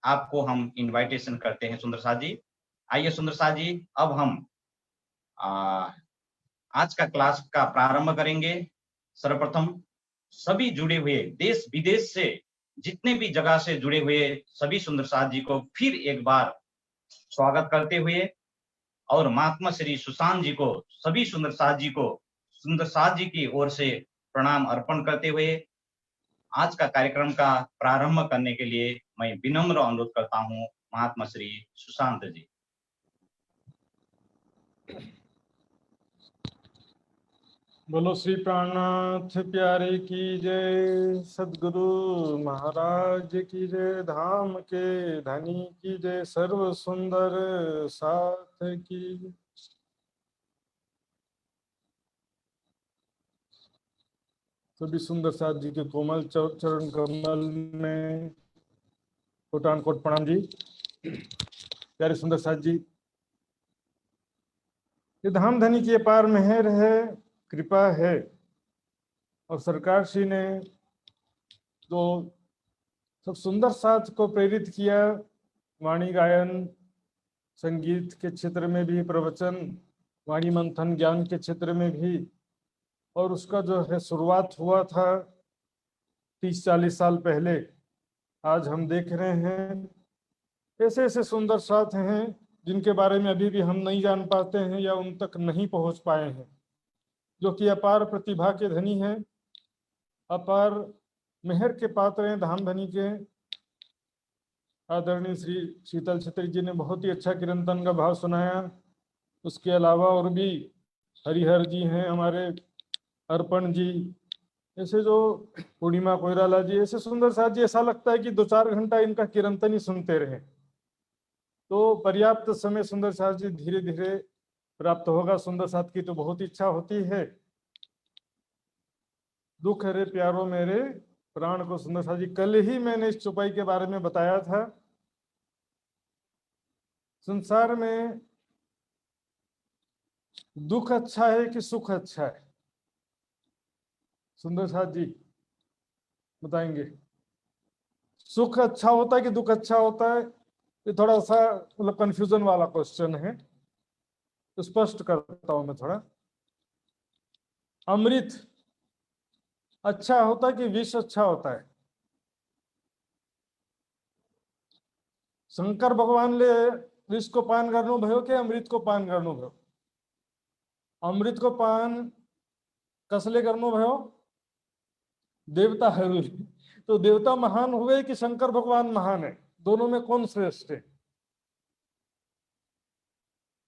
आपको हम इनविटेशन करते हैं सुंदर साथ जी। आइए सुंदर साथ जी, अब हम आ, आज का क्लास का प्रारंभ करेंगे। सर्वप्रथम सभी जुड़े हुए देश विदेश से जितने भी जगह से जुड़े हुए सभी सुंदर साथ जी को फिर एक बार स्वागत करते हुए और महात्मा श्री सुशांत जी को, सभी सुंदर साथ जी को सुंदर साथ जी की ओर से प्रणाम अर्पण करते हुए आज का कार्यक्रम का प्रारंभ करने के लिए मैं विनम्र अनुरोध करता हूं महात्मा श्री सुशांत जी। बोलो श्री प्राणनाथ प्यारे की जय, सदगुरु महाराज की जय, धाम के धनी की जय, सर्व सुंदर साथ की जय। सभी सुंदर साथ जी के कोमल चरण कमल में कोटान कोट प्रणाम जी। प्यारे सुंदर साथ जी, ये धाम धनी की अपार मेहर है, कृपा है, और सरकार श्री ने जो सब सुंदर साथ को प्रेरित किया, वाणी गायन, संगीत के क्षेत्र में भी, प्रवचन, वाणी मंथन, ज्ञान के क्षेत्र में भी, और उसका जो है शुरुआत हुआ था 30-40 साल पहले। आज हम देख रहे हैं ऐसे ऐसे सुंदर साथ हैं जिनके बारे में अभी भी हम नहीं जान पाते हैं या उन तक नहीं पहुंच पाए हैं, जो कि अपार प्रतिभा के धनी हैं, अपार मेहर के पात्र हैं धाम धनी के। आदरणीय श्री शीतल छत्री जी ने बहुत ही अच्छा कीर्तन का भाव सुनाया। उसके अलावा और भी हरिहर जी हैं हमारे, अर्पण जी, ऐसे जो पूर्णिमा कोइराला जी, ऐसे सुंदर साथ जी, ऐसा लगता है कि 2-4 घंटा इनका कीर्तन ही सुनते रहे। तो पर्याप्त समय सुंदर साथ जी धीरे धीरे प्राप्त होगा। सुंदर साथ की तो बहुत इच्छा होती है। दुख है रे प्यारो मेरे प्राण को सुंदर साथ जी, कल ही मैंने इस चौपाई के बारे में बताया था। संसार में दुख अच्छा है कि सुख अच्छा है? सुंदर साथ जी बताएंगे। सुख अच्छा होता है कि दुख अच्छा होता है? ये थोड़ा सा मतलब कंफ्यूजन वाला क्वेश्चन है, तो स्पष्ट करता हूं मैं थोड़ा। अमृत अच्छा होता है कि विष अच्छा होता है? शंकर भगवान ले विष को पान करनो भयो कि अमृत को पान करनो भयो? अमृत को पान कसले करनो भयो? देवता है। तो देवता महान हुए कि शंकर भगवान महान है? दोनों में कौन श्रेष्ठ है?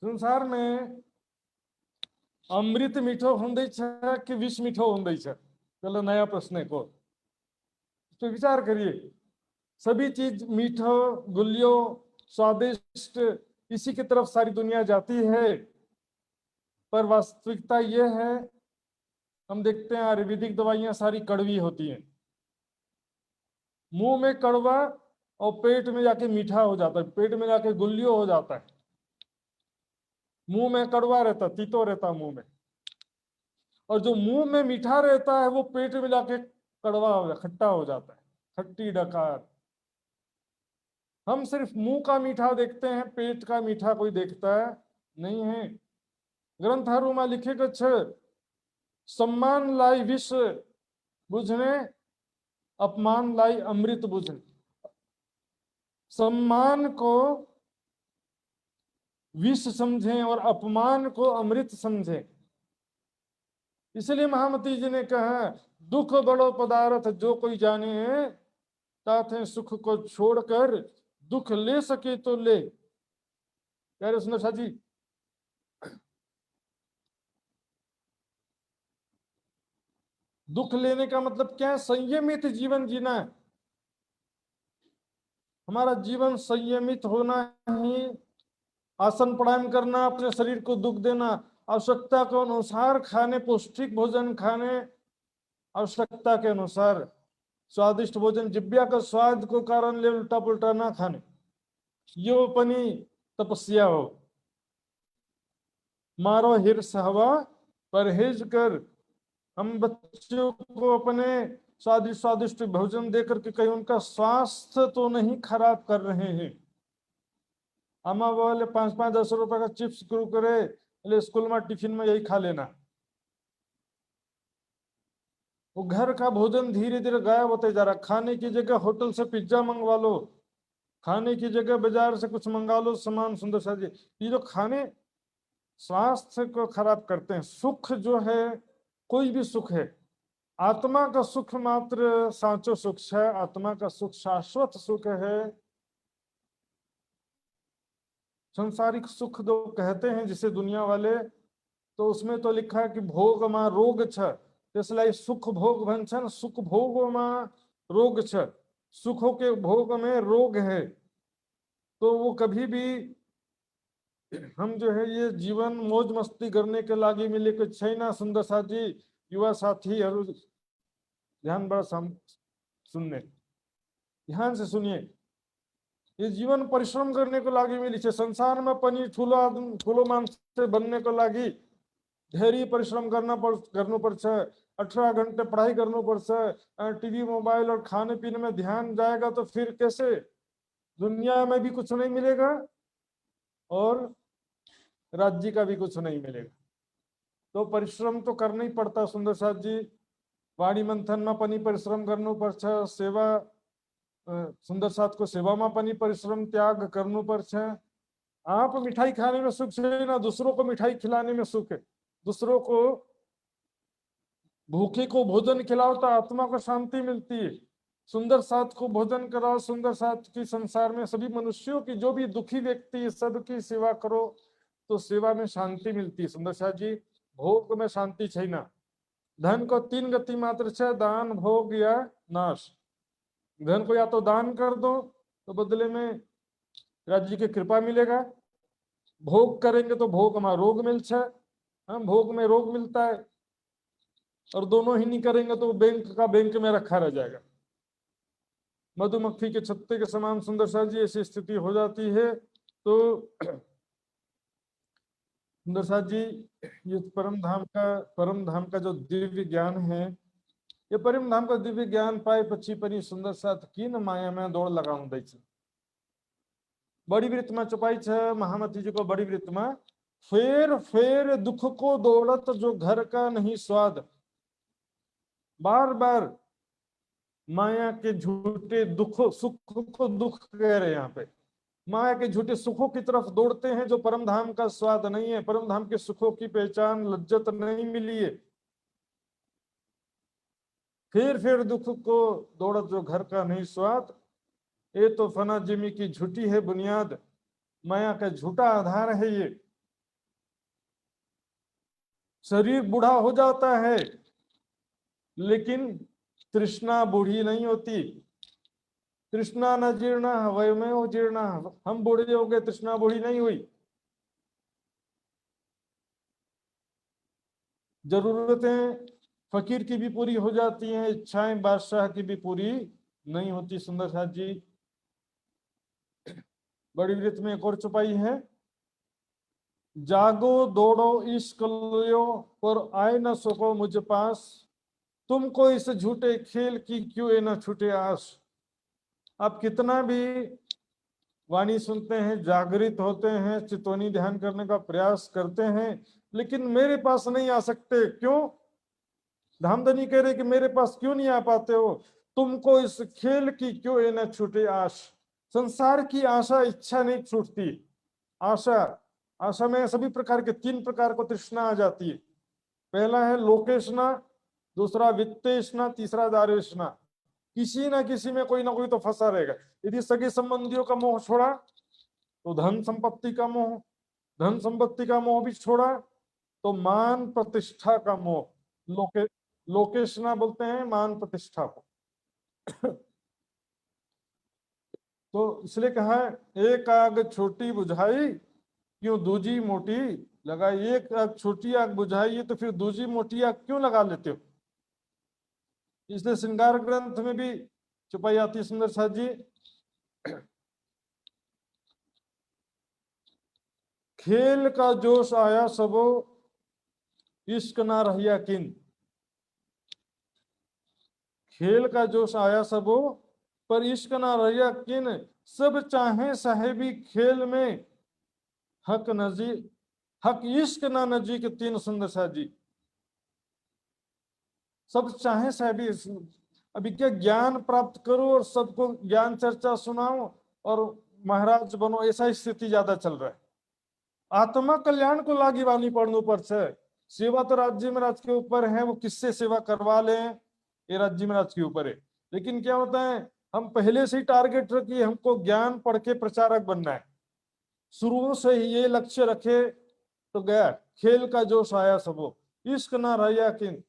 संसार में अमृत मीठो होंदे छे कि विष मीठो होंदे छे? चलो नया प्रश्न है को, तो विचार करिए। सभी चीज मीठो, गुलियो, स्वादिष्ट, इसी की तरफ सारी दुनिया जाती है। पर वास्तविकता यह है, हम देखते हैं आयुर्वेदिक दवाइयां सारी कड़वी होती हैं। मुंह में कड़वा और पेट में जाके मीठा हो जाता है, पेट में जाके गुलियो हो जाता है। मुंह में कड़वा रहता, तीतो रहता मुंह में, और जो मुंह में मीठा रहता है वो पेट में जाके कड़वा हो जाता, खट्टा हो जाता है, खट्टी डकार। हम सिर्फ मुंह का मीठा देखते हैं, पेट का मीठा कोई देखता है नहीं है। ग्रंथारू में लिखे छे, सम्मान लाई विष बुझने, अपमान लाई अमृत बुझने। सम्मान को विष समझें और अपमान को अमृत समझें। इसलिए महामती जी ने कहा, दुख बड़ो पदार्थ जो कोई जाने है, ताथे सुख को छोड़कर दुख ले सके तो ले। प्यारे सुंदर साथ जी, दुख लेने का मतलब क्या है? संयमित जीवन जीना है। हमारा जीवन संयमित होना ही, आसन प्राणायाम करना, अपने शरीर को दुख देना, आवश्यकता के अनुसार खाने, पौष्टिक भोजन खाने, आवश्यकता के अनुसार स्वादिष्ट भोजन, जिब्या का स्वाद को कारण ले उल्टा पुल्टा ना खाने, यो अपनी तपस्या हो। मारो हिर्स हवा परहेज कर। हम बच्चों को अपने स्वादिष्ट स्वादिष्ट भोजन देकर के कहीं उनका स्वास्थ्य तो नहीं खराब कर रहे हैं। अम्मा बोले 5-5 10 रुपए का चिप्स कुरकुरे बोले स्कूल में टिफिन में यही खा लेना। वो घर का भोजन धीरे धीरे गायब होते जा रहा। खाने की जगह होटल से पिज्जा मंगवा लो, खाने की जगह बाजार से कुछ मंगा लो सामान। सुंदर सा जी, ये जो खाने स्वास्थ्य को खराब करते हैं। सुख जो है, कोई भी सुख है, आत्मा का सुख मात्र साचो सुख है। आत्मा का सुख शाश्वत सुख है। संसारिक सुख जो कहते हैं जिसे दुनिया वाले, तो उसमें तो लिखा है कि भोग मा रोग छ, इसलिए सुख भोग भंछन, सुख भोग मा रोग छ। सुखों के भोग में रोग है। तो वो कभी भी हम जो है ये जीवन मौज मस्ती करने के लागि मिलेको छैन। सुन्दर साथी, युवा साथीहरू ध्यान सुनने, ध्यान से सुनिए। ये जीवन परिश्रम करने को लागि मिली छे। संसार में पनि ठुलो आदमी ठुलो मान्छे बनने को लागि धेरै परिश्रम गर्नुपर्छ। 18 घंटे पढ़ाई गर्नुपर्छ। टीवी मोबाइल और खाने पीने में ध्यान जाएगा तो फिर कैसे दुनिया में भी कुछ नहीं मिलेगा और राज्य का भी कुछ नहीं मिलेगा। तो परिश्रम तो करना ही पड़ता। सुंदर साथ जी, वाणी मंथन में पनि परिश्रम गर्नुपर्छ। सेवा सुंदर साथ को सेवा में पनि परिश्रम त्याग गर्नुपर्छ। आप मिठाई खाने में सुख है ना, दूसरों को मिठाई खिलाने में सुख है। दूसरों को भूखे को भोजन खिलाओ तो आत्मा को शांति मिलती है। सुंदर साथ को भोजन कराओ। सुंदर साथ की संसार में सभी मनुष्यों की, जो भी दुखी व्यक्ति है, सबकी सेवा करो तो सेवा में शांति मिलती है। सुंदर साथ जी, भोग में शांति छैन। धन को 3 गति मात्र है, दान, भोग या नाश। धन को या तो दान कर दो तो बदले में राज्य की कृपा मिलेगा। भोग करेंगे तो भोग में रोग मिलता है। हम भोग में रोग मिलता है। और दोनों ही नहीं करेंगे तो बैंक का बैंक में रखा रह जाएगा। मधुमक्खी के छत्ते के समान सुंदर सा जी ऐसी स्थिति हो जाती है। तो सुंदर साथ जी, ये परम धाम का जो दिव्य ज्ञान है, ये परम धाम का दिव्य ज्ञान पाए पछी पनि सुंदर साथ किन माया में दौड़ लगाउँदैछ। बड़ी वृत्त में चुपाई छ महामती जी को। बड़ी वृत्त में फेर फेर दुख को दौड़त जो घर का नहीं स्वाद। बार बार माया के झूठे दुख, सुख को दुख कह रहे हैं यहाँ पे, माया के झूठे सुखों की तरफ दौड़ते हैं जो परम धाम का स्वाद नहीं है। परम धाम के सुखों की पहचान, लज्जत नहीं मिली है। फिर दुख को दौड़त जो घर का नहीं स्वाद। ये तो फना जिमी की झूठी है बुनियाद। माया का झूठा आधार है ये। शरीर बूढ़ा हो जाता है लेकिन तृष्णा बूढ़ी नहीं होती। तृष्णा न जीर्णा वयमेव वो जीर्णा। हम बूढ़े हो गए, तृष्णा बूढ़ी नहीं हुई। जरूरतें फकीर की भी पूरी हो जाती हैं, इच्छाएं बादशाह की भी पूरी नहीं होती। सुंदर साथ जी, बड़ी वृत्त में एक और चुपाई है। जागो दौड़ो इश्क लियो पर आए न सको मुझ पास। तुमको इस झूठे खेल की क्यों न छूटे आस। आप कितना भी वाणी सुनते हैं, जागृत होते हैं, चितौनी ध्यान करने का प्रयास करते हैं, लेकिन मेरे पास नहीं आ सकते। क्यों? धामधनी कह रहे कि मेरे पास क्यों नहीं आ पाते हो। तुमको इस खेल की क्यों न छूटे आश। संसार की आशा, इच्छा नहीं छूटती। आशा में सभी प्रकार के 3 प्रकार को तृष्णा आ जाती है। पहला है लोकेशना, दूसरा वित्तेशना, तीसरा दारेशना। किसी ना किसी में कोई ना कोई तो फंसा रहेगा। यदि सगे संबंधियों का मोह छोड़ा तो धन संपत्ति का मोह, धन संपत्ति का मोह भी छोड़ा तो मान प्रतिष्ठा का मोह, लोकेशना बोलते हैं मान प्रतिष्ठा को। तो इसलिए कहा एक आग छोटी बुझाई क्यों दूजी मोटी लगाई। एक आग छोटी आग बुझाई है तो फिर दूजी मोटी आग क्यों लगा लेते हो। इसलिए श्रृंगार ग्रंथ में भी चुपाई आती। सुंदर साथ जी, खेल का जोश आया सबो इश्क ना रहिया किन। खेल का जोश आया सबो, पर इश्क ना रहिया किन, सब चाहे साहेबी खेल में, हक इश्क ना नजीक तीन सुंदर साजी। सब चाहे साहेबी, अभी क्या ज्ञान प्राप्त करो और सबको ज्ञान चर्चा सुनाओ और महाराज बनो, ऐसा स्थिति ज्यादा चल रहा है। आत्मा कल्याण को लागी वानी पड़ने पर से सेवा तो राज्य महाराज के ऊपर है, वो किससे सेवा करवा लें ये राज्य महाराज के ऊपर है। लेकिन क्या होता है, हम पहले से ही टारगेट रखिए हमको ज्ञान पढ़ के प्रचारक बनना है, शुरू से ही ये लक्ष्य रखे तो गया। खेल का जोश आया सबो, इश्क ना रहिया किन,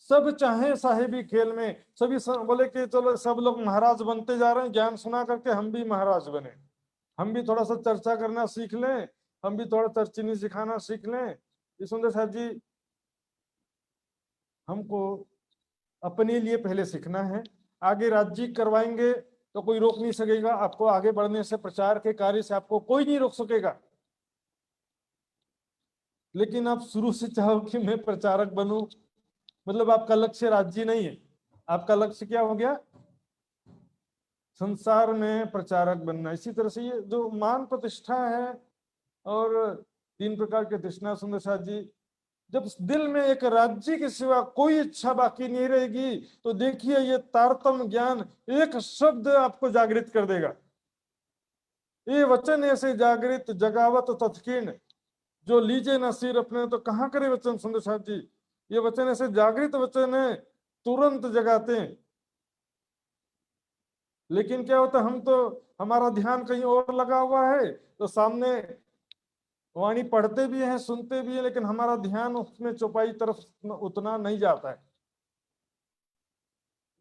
सब चाहे साहेबी खेल में। सभी बोले कि चलो सब लोग महाराज बनते जा रहे हैं, ज्ञान सुना करके हम भी महाराज बने, हम भी थोड़ा सा चर्चा करना सीख लें, हम भी थोड़ा तर्चनी सिखाना सीख लें। सुंदर साहब जी, हमको अपने लिए पहले सीखना है, आगे राज्य करवाएंगे तो कोई रोक नहीं सकेगा आपको आगे बढ़ने से, प्रचार के कार्य से आपको कोई नहीं रोक सकेगा। लेकिन आप शुरू से चाहो कि मैं प्रचारक बनूं, मतलब आपका लक्ष्य राज्य नहीं है, आपका लक्ष्य क्या हो गया, संसार में प्रचारक बनना। इसी तरह से ये जो मान प्रतिष्ठा है और 3 प्रकार के तृष्णा, सुंदर साथ जी, जब दिल में एक राज्य के सिवा कोई इच्छा बाकी नहीं रहेगी तो देखिए ये तारतम्य ज्ञान एक शब्द आपको जागृत कर देगा। ये वचन ऐसे जागृत जगावत तत्कीर्ण, जो लीजे न सिर अपने तो कहाँ करे वचन। सुंदर साहब जी, ये वचन ऐसे जागृत वचन है, तुरंत जगाते हैं। लेकिन क्या होता है, हम तो हमारा ध्यान कहीं और लगा हुआ है, तो सामने वाणी पढ़ते भी हैं सुनते भी हैं, लेकिन हमारा ध्यान उसमें चौपाई तरफ उतना नहीं जाता है,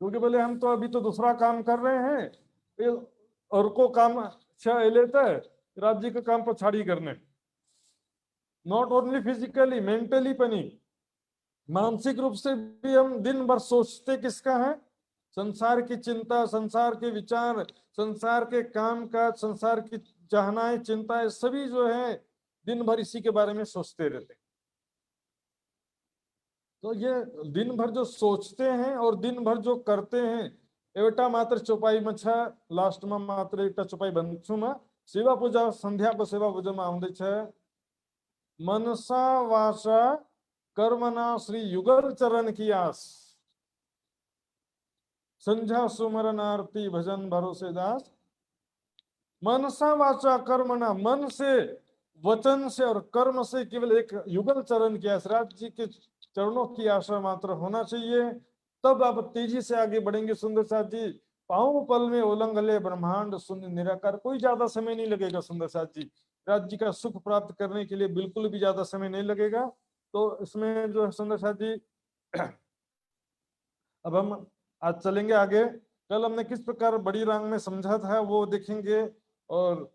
क्योंकि बोले हम तो अभी तो दूसरा काम कर रहे हैं और को काम अच्छा लेता है, राज्य का काम पछाड़ी करने। नॉट ओनली फिजिकली, मेंटली पनि, मानसिक रूप से भी हम दिन भर सोचते किसका है, संसार की चिंता, संसार के विचार, संसार के काम काज, संसार की चाहनाएं चिंताएं सभी जो है दिन भर इसी के बारे में सोचते रहते। तो ये दिन भर जो सोचते हैं और दिन भर जो करते हैं, एवटा मात्र चौपाई मछा लास्ट में मात्र एक चौपाई बंछु में सेवा पूजा संध्या पर सेवा पूजा में आउंदे छे, मनसा वाचा कर्मना श्री युगल चरण की आस, संध्या सुमरन आरती भजन भरोसे दास। मनसा वाचा कर्मना, मन से वचन से और कर्म से केवल एक युगल चरण की आस, राज्य के चरणों की आशा मात्र होना चाहिए, तब आप तेजी से आगे बढ़ेंगे। सुंदर साथ जी, पांव पल में उलंग ले ब्रह्मांड शून्य निराकार, कोई ज्यादा समय नहीं लगेगा सुंदर साथ जी, राज्य का सुख प्राप्त करने के लिए बिल्कुल भी ज्यादा समय नहीं लगेगा। तो इसमें जो है सुंदर साथ जी, अब हम आज चलेंगे आगे। कल हमने किस प्रकार बड़ी रांग में समझा था वो देखेंगे, और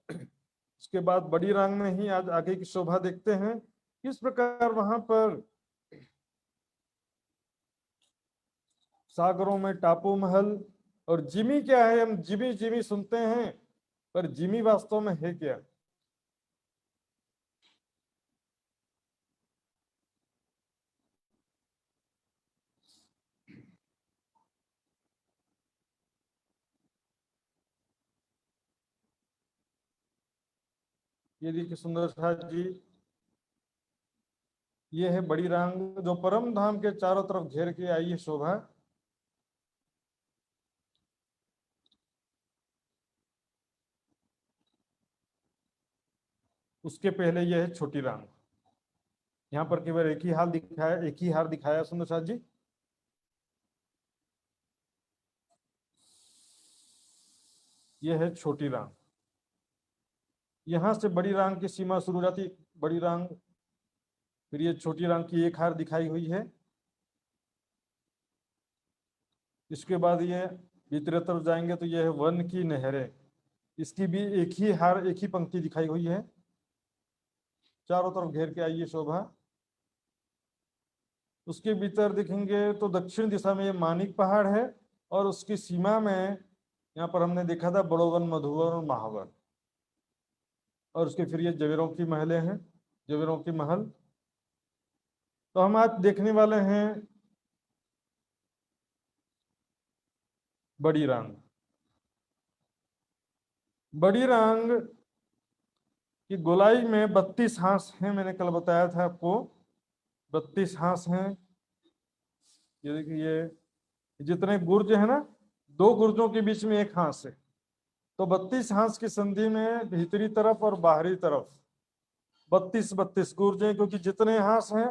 उसके बाद बड़ी रांग में ही आज आगे की शोभा देखते हैं, किस प्रकार वहां पर सागरों में टापू महल। और जिमी क्या है, हम जिमी जिमी सुनते हैं, पर जिमी वास्तव में है क्या। ये देखिए सुंदर साथ जी, ये है बड़ी रांग जो परम धाम के चारों तरफ घेर के आई है शोभा। उसके पहले यह है छोटी रांग, यहाँ पर केवल एक ही हाल दिखाया, एक ही हार दिखाया सुंदर साथ जी। यह है छोटी रांग, यहां से बड़ी रांग की सीमा शुरू हो जाती, बड़ी रांग, फिर ये छोटी रांग की एक हार दिखाई हुई है। इसके बाद ये भीतर तरफ जाएंगे तो यह है वन की नहरें, इसकी भी एक ही हार, एक ही पंक्ति दिखाई हुई है, चारों तरफ घेर के आई है शोभा। उसके भीतर देखेंगे तो दक्षिण दिशा में ये मानिक पहाड़ है, और उसकी सीमा में यहाँ पर हमने देखा था बड़ोवन, मधुवन और महावन, और उसके फिर ये जवेरों की महलें हैं, जवेरों की महल। तो हम आज देखने वाले हैं बड़ी रांग। बड़ी रांग की गोलाई में 32 हांस हैं, मैंने कल बताया था आपको, 32 हांस हैं। ये देखिए, ये जितने गुर्ज है ना, 2 गुर्जों के बीच में 1 हांस है, तो 32 हांस की संधि में भीतरी तरफ और बाहरी तरफ 32 गुर्ज हैं, क्योंकि जितने हांस हैं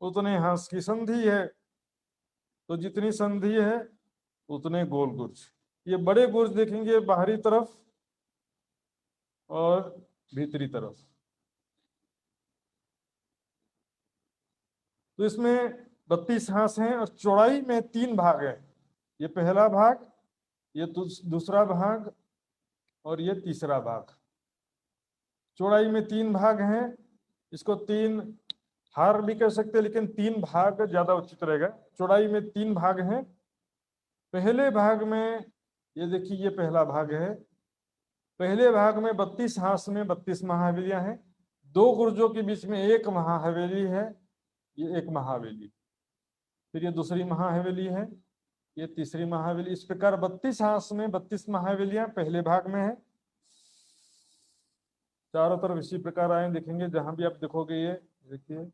उतने हांस की संधि है, तो जितनी संधि है उतने गोल गुर्ज। ये बड़े गुर्ज देखेंगे बाहरी तरफ और भीतरी तरफ। तो इसमें 32 हांस हैं और चौड़ाई में 3 भाग हैं। ये पहला भाग, ये दूसरा भाग और ये तीसरा भाग। चौड़ाई में 3 भाग हैं। इसको 3 हार भी कह सकते हैं, लेकिन 3 भाग ज्यादा उचित रहेगा। चौड़ाई में 3 भाग हैं। पहले भाग में, ये देखिए, ये पहला भाग है। पहले भाग में 32 हांस में 32 महाहवेलियां हैं। 2 गुर्जों के बीच में 1 महाहवेली है, ये 1 महाहवेली। फिर ये दूसरी महाहवेली है, ये तीसरी महाहवेली। इस प्रकार 32 हांस में 32 महाहवेलियां पहले भाग में है। चारों तरफ इसी प्रकार आए देखेंगे, जहां भी आप देखोगे ये देखिए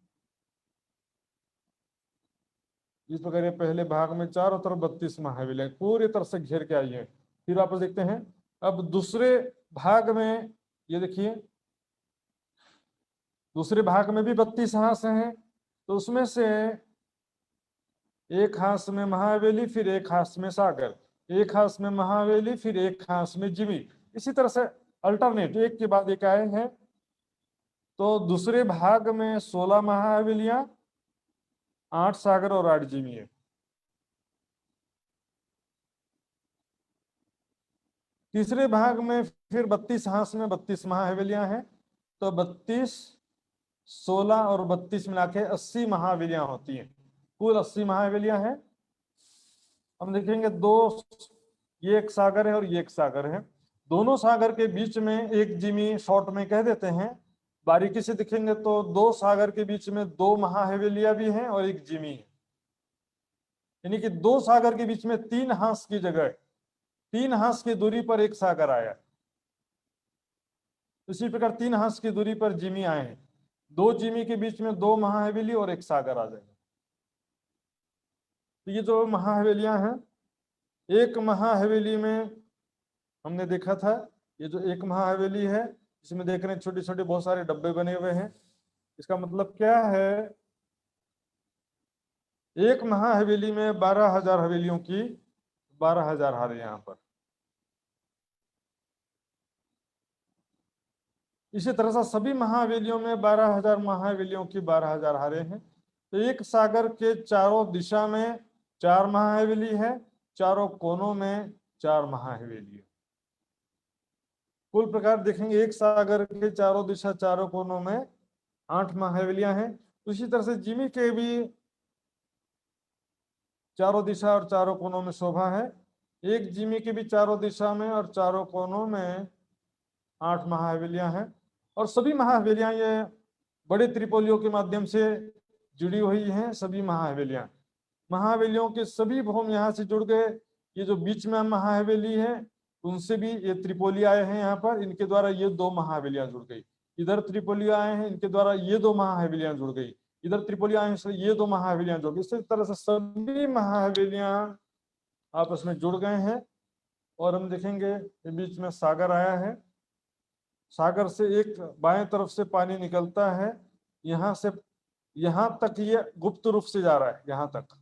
इस प्रकार ये पहले भाग में चारों तरफ 32 महाहवेलियां पूरी तरह से घेर के आई है। फिर आप देखते हैं अब दूसरे भाग में, ये देखिए दूसरे भाग में भी 32 हांस हैं, तो उसमें से 1 हांस में महाहवेली, फिर 1 हांस में सागर, 1 हांस में महाहवेली, फिर 1 हांस में जिमी। इसी तरह से अल्टरनेट एक के बाद एक आए हैं। तो दूसरे भाग में 16 महाहवेलियां, 8 सागर और 8 जिमी है। तीसरे भाग में फिर 32 हांस में 32 महाहवेलियां हैं, तो 32, 16 और 32 मिला के 80 महाहवेलियां होती हैं। कुल 80 महाहवेलियां हैं। हम देखेंगे ये 1 सागर है और ये 1 सागर है। दोनों सागर के बीच में 1 जिमी शॉर्ट में कह देते हैं। बारीकी से देखेंगे तो 2 सागर के बीच में 2 महाहवेलियां भी हैं और 1 जिमी है, यानी कि 2 सागर के बीच में 3 हांस की जगह 3 हांस की दूरी पर 1 सागर आया। इसी प्रकार 3 हांस की दूरी पर जिमी आए हैं। 2 जिमी के बीच में 2 महाहवेली और 1 सागर आ जाएगा। तो ये जो महाहवेलियां हैं, 1 महाहवेली में हमने देखा था, ये जो 1 महाहवेली है, इसमें देख रहे हैं छोटे छोटे बहुत सारे डब्बे बने हुए हैं। इसका मतलब क्या है, 1 महाहवेली में 12,000 हवेलियों की 12,000 हार है यहाँ पर। इसी तरह से सभी महाहवेलियों में 12,000 महाहवेलियों की 12,000 हारे हैं। तो 1 सागर के चारों दिशा में 4 महाहवेली है, चारों कोनों में 4 महाहवेली है। कुल प्रकार देखेंगे 1 सागर के चारों दिशा चारों कोनों में 8 महाहवेलियां हैं। उसी तरह से जिमी के भी चारों दिशा और चारों कोनों में शोभा है। 1 जिमी के भी चारों दिशा में और चारों कोनों में 8 महाहवेलियां हैं। और सभी महाहवेलियां ये बड़े त्रिपोलियों के माध्यम से जुड़ी हुई हैं। सभी महाहवेलियां, महाहवेलियों के सभी भूम यहाँ से जुड़ गए। ये जो बीच में महाहवेली है उनसे भी ये त्रिपोली आए हैं यहाँ पर, इनके द्वारा ये 2 महाहवेलियां जुड़ गई। इधर त्रिपोली आए हैं, इनके द्वारा ये 2 महाहवेलियां जुड़ गई। इधर त्रिपोली आए हैं, ये 2 महाहवेलियां जुड़ गई। इसी तरह से सभी महाहवेलियां आपस में जुड़ गए हैं। और हम देखेंगे बीच में सागर आया है। सागर से एक बाएं तरफ से पानी निकलता है, यहाँ से यहाँ तक ये गुप्त रूप से जा रहा है यहाँ तक।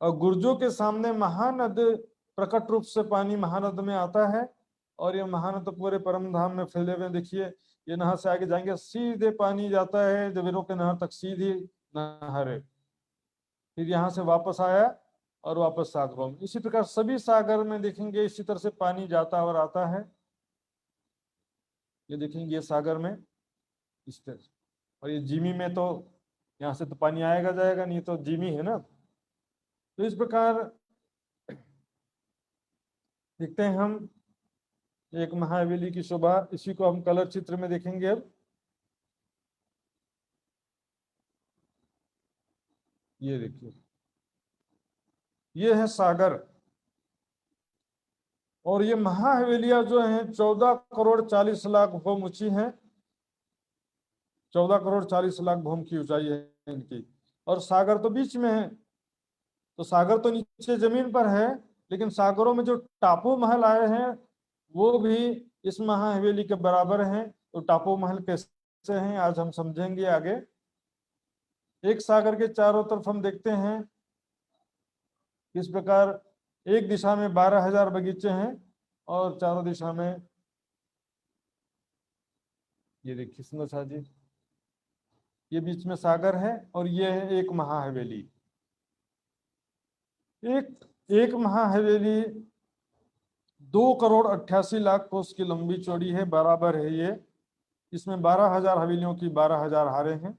और गुर्जों के सामने महानद प्रकट रूप से पानी महानद में आता है। और ये महानद पूरे परम धाम में फैले हुए देखिए। ये नहर से आगे जाएंगे सीधे पानी जाता है जवेरों के नहर तक, सीधी नहर है। फिर यहाँ से वापस आया और वापस सागरों में। इसी प्रकार सभी सागर में देखेंगे इसी तरह से पानी जाता और आता है। ये देखेंगे ये सागर में इस तरह। और ये जिमी में तो यहाँ से तो पानी आएगा जाएगा, नहीं तो जिमी है ना। तो इस प्रकार देखते हैं हम 1 महाहवेली की शोभा। इसी को हम कलर चित्र में देखेंगे अब। ये देखिए, ये है सागर। और ये महाहवेलियां जो हैं 14 करोड़ 40 लाख भूम ऊंची हैं। 14 करोड़ 40 लाख भूम की ऊंचाई है इनकी। और सागर तो बीच में है, तो सागर तो नीचे जमीन पर है, लेकिन सागरों में जो टापू महल आए हैं वो भी इस महाहवेली के बराबर हैं। तो टापू महल कैसे हैं आज हम समझेंगे आगे। एक सागर के चारों तरफ हम देखते हैं इस प्रकार, एक दिशा में 12,000 बगीचे हैं और चारों दिशा में, ये देखिए सुंदर शाह जी, ये बीच में सागर है और ये है एक महाहवेली। एक महाहवेली 2 करोड़ 88 लाख कोस की लंबी चौड़ी है, बराबर है ये। इसमें 12,000 हवेलियों की 12,000 हारे हैं।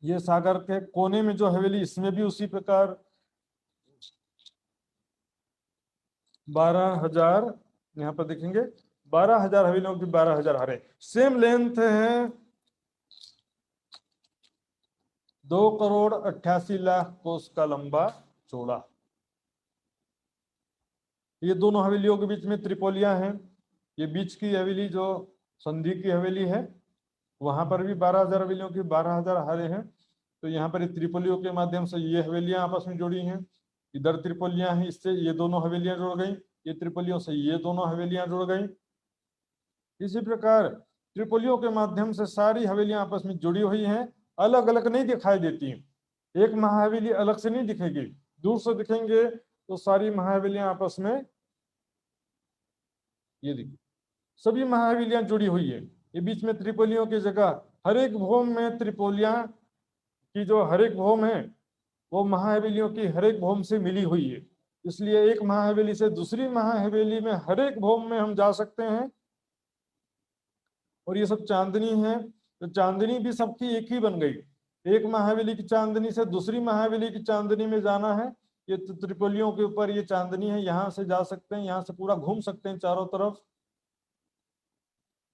ये सागर के कोने में जो हवेली, इसमें भी उसी प्रकार 12,000, यहाँ पर देखेंगे 12,000 हवेलियों की 12,000 हारे। सेम लेंथ है 2 करोड़ 88 लाख कोस का लंबा चौड़ा। ये दोनों हवेलियों के बीच में त्रिपोलियां हैं। ये बीच की हवेली जो संधि की हवेली है, वहां पर भी 12,000 हवेलियों की 12,000 हारे हैं। तो यहाँ पर त्रिपोलियों के माध्यम से ये हवेलियां आपस में जुड़ी हैं। इधर त्रिपोलियां हैं, इससे ये दोनों हवेलियां जुड़ गई। ये त्रिपोलियों से ये दोनों हवेलियां जुड़ गई। इसी प्रकार त्रिपोलियों के माध्यम से सारी हवेलियां आपस में जुड़ी हुई हैं, अलग अलग नहीं दिखाई देती। एक महाहवेली अलग से नहीं दिखेगी, दूर से दिखेंगे तो सारी महाहवेलियां आपस में, ये देखिए सभी महाहवेलियां जुड़ी हुई है। ये बीच में त्रिपोलियों की जगह हर एक भूम में त्रिपोलियां की जो हर एक भूम है वो महाहवेलियों की हर एक भूम से मिली हुई है। इसलिए एक महाहवेली से दूसरी महाहवेली में हर एक भूम में हम जा सकते हैं। और ये सब चांदनी है, तो चांदनी भी सबकी एक ही बन गई। एक महाहवेली की चांदनी से दूसरी महाहवेली की चांदनी में जाना है, ये त्रिपोलियों के ऊपर ये चांदनी है, यहाँ से जा सकते हैं, यहाँ से पूरा घूम सकते हैं चारों तरफ।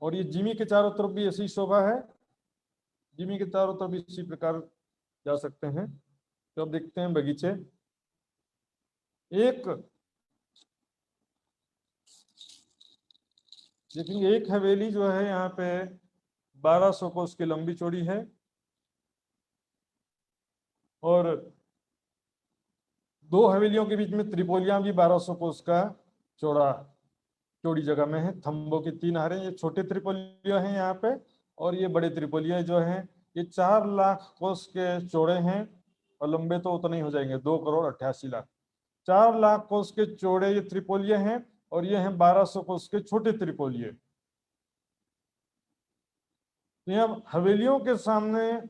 और ये जिमी के चारों तरफ भी ऐसी शोभा है, जिमी के चारों तरफ इसी प्रकार जा सकते हैं। तो अब देखते हैं बगीचे। एक देखेंगे एक हवेली जो है यहाँ पे 1200 कोस की लंबी चौड़ी है और दो हवेलियों के बीच में त्रिपोलियां भी 1200 कोस का चौड़ी जगह में है। थंबों की 3 हारे, ये छोटे त्रिपोलिया हैं यहाँ पे, और ये बड़े त्रिपोलिया जो हैं ये 4 लाख कोस के चौड़े हैं और लंबे तो उतने ही हो जाएंगे 2 करोड़ 88 लाख। 4 लाख कोस के चौड़े ये त्रिपोलिया हैं और ये हैं 1200 कोस के छोटे त्रिपोलिये। तो यहाँ हवेलियों के सामने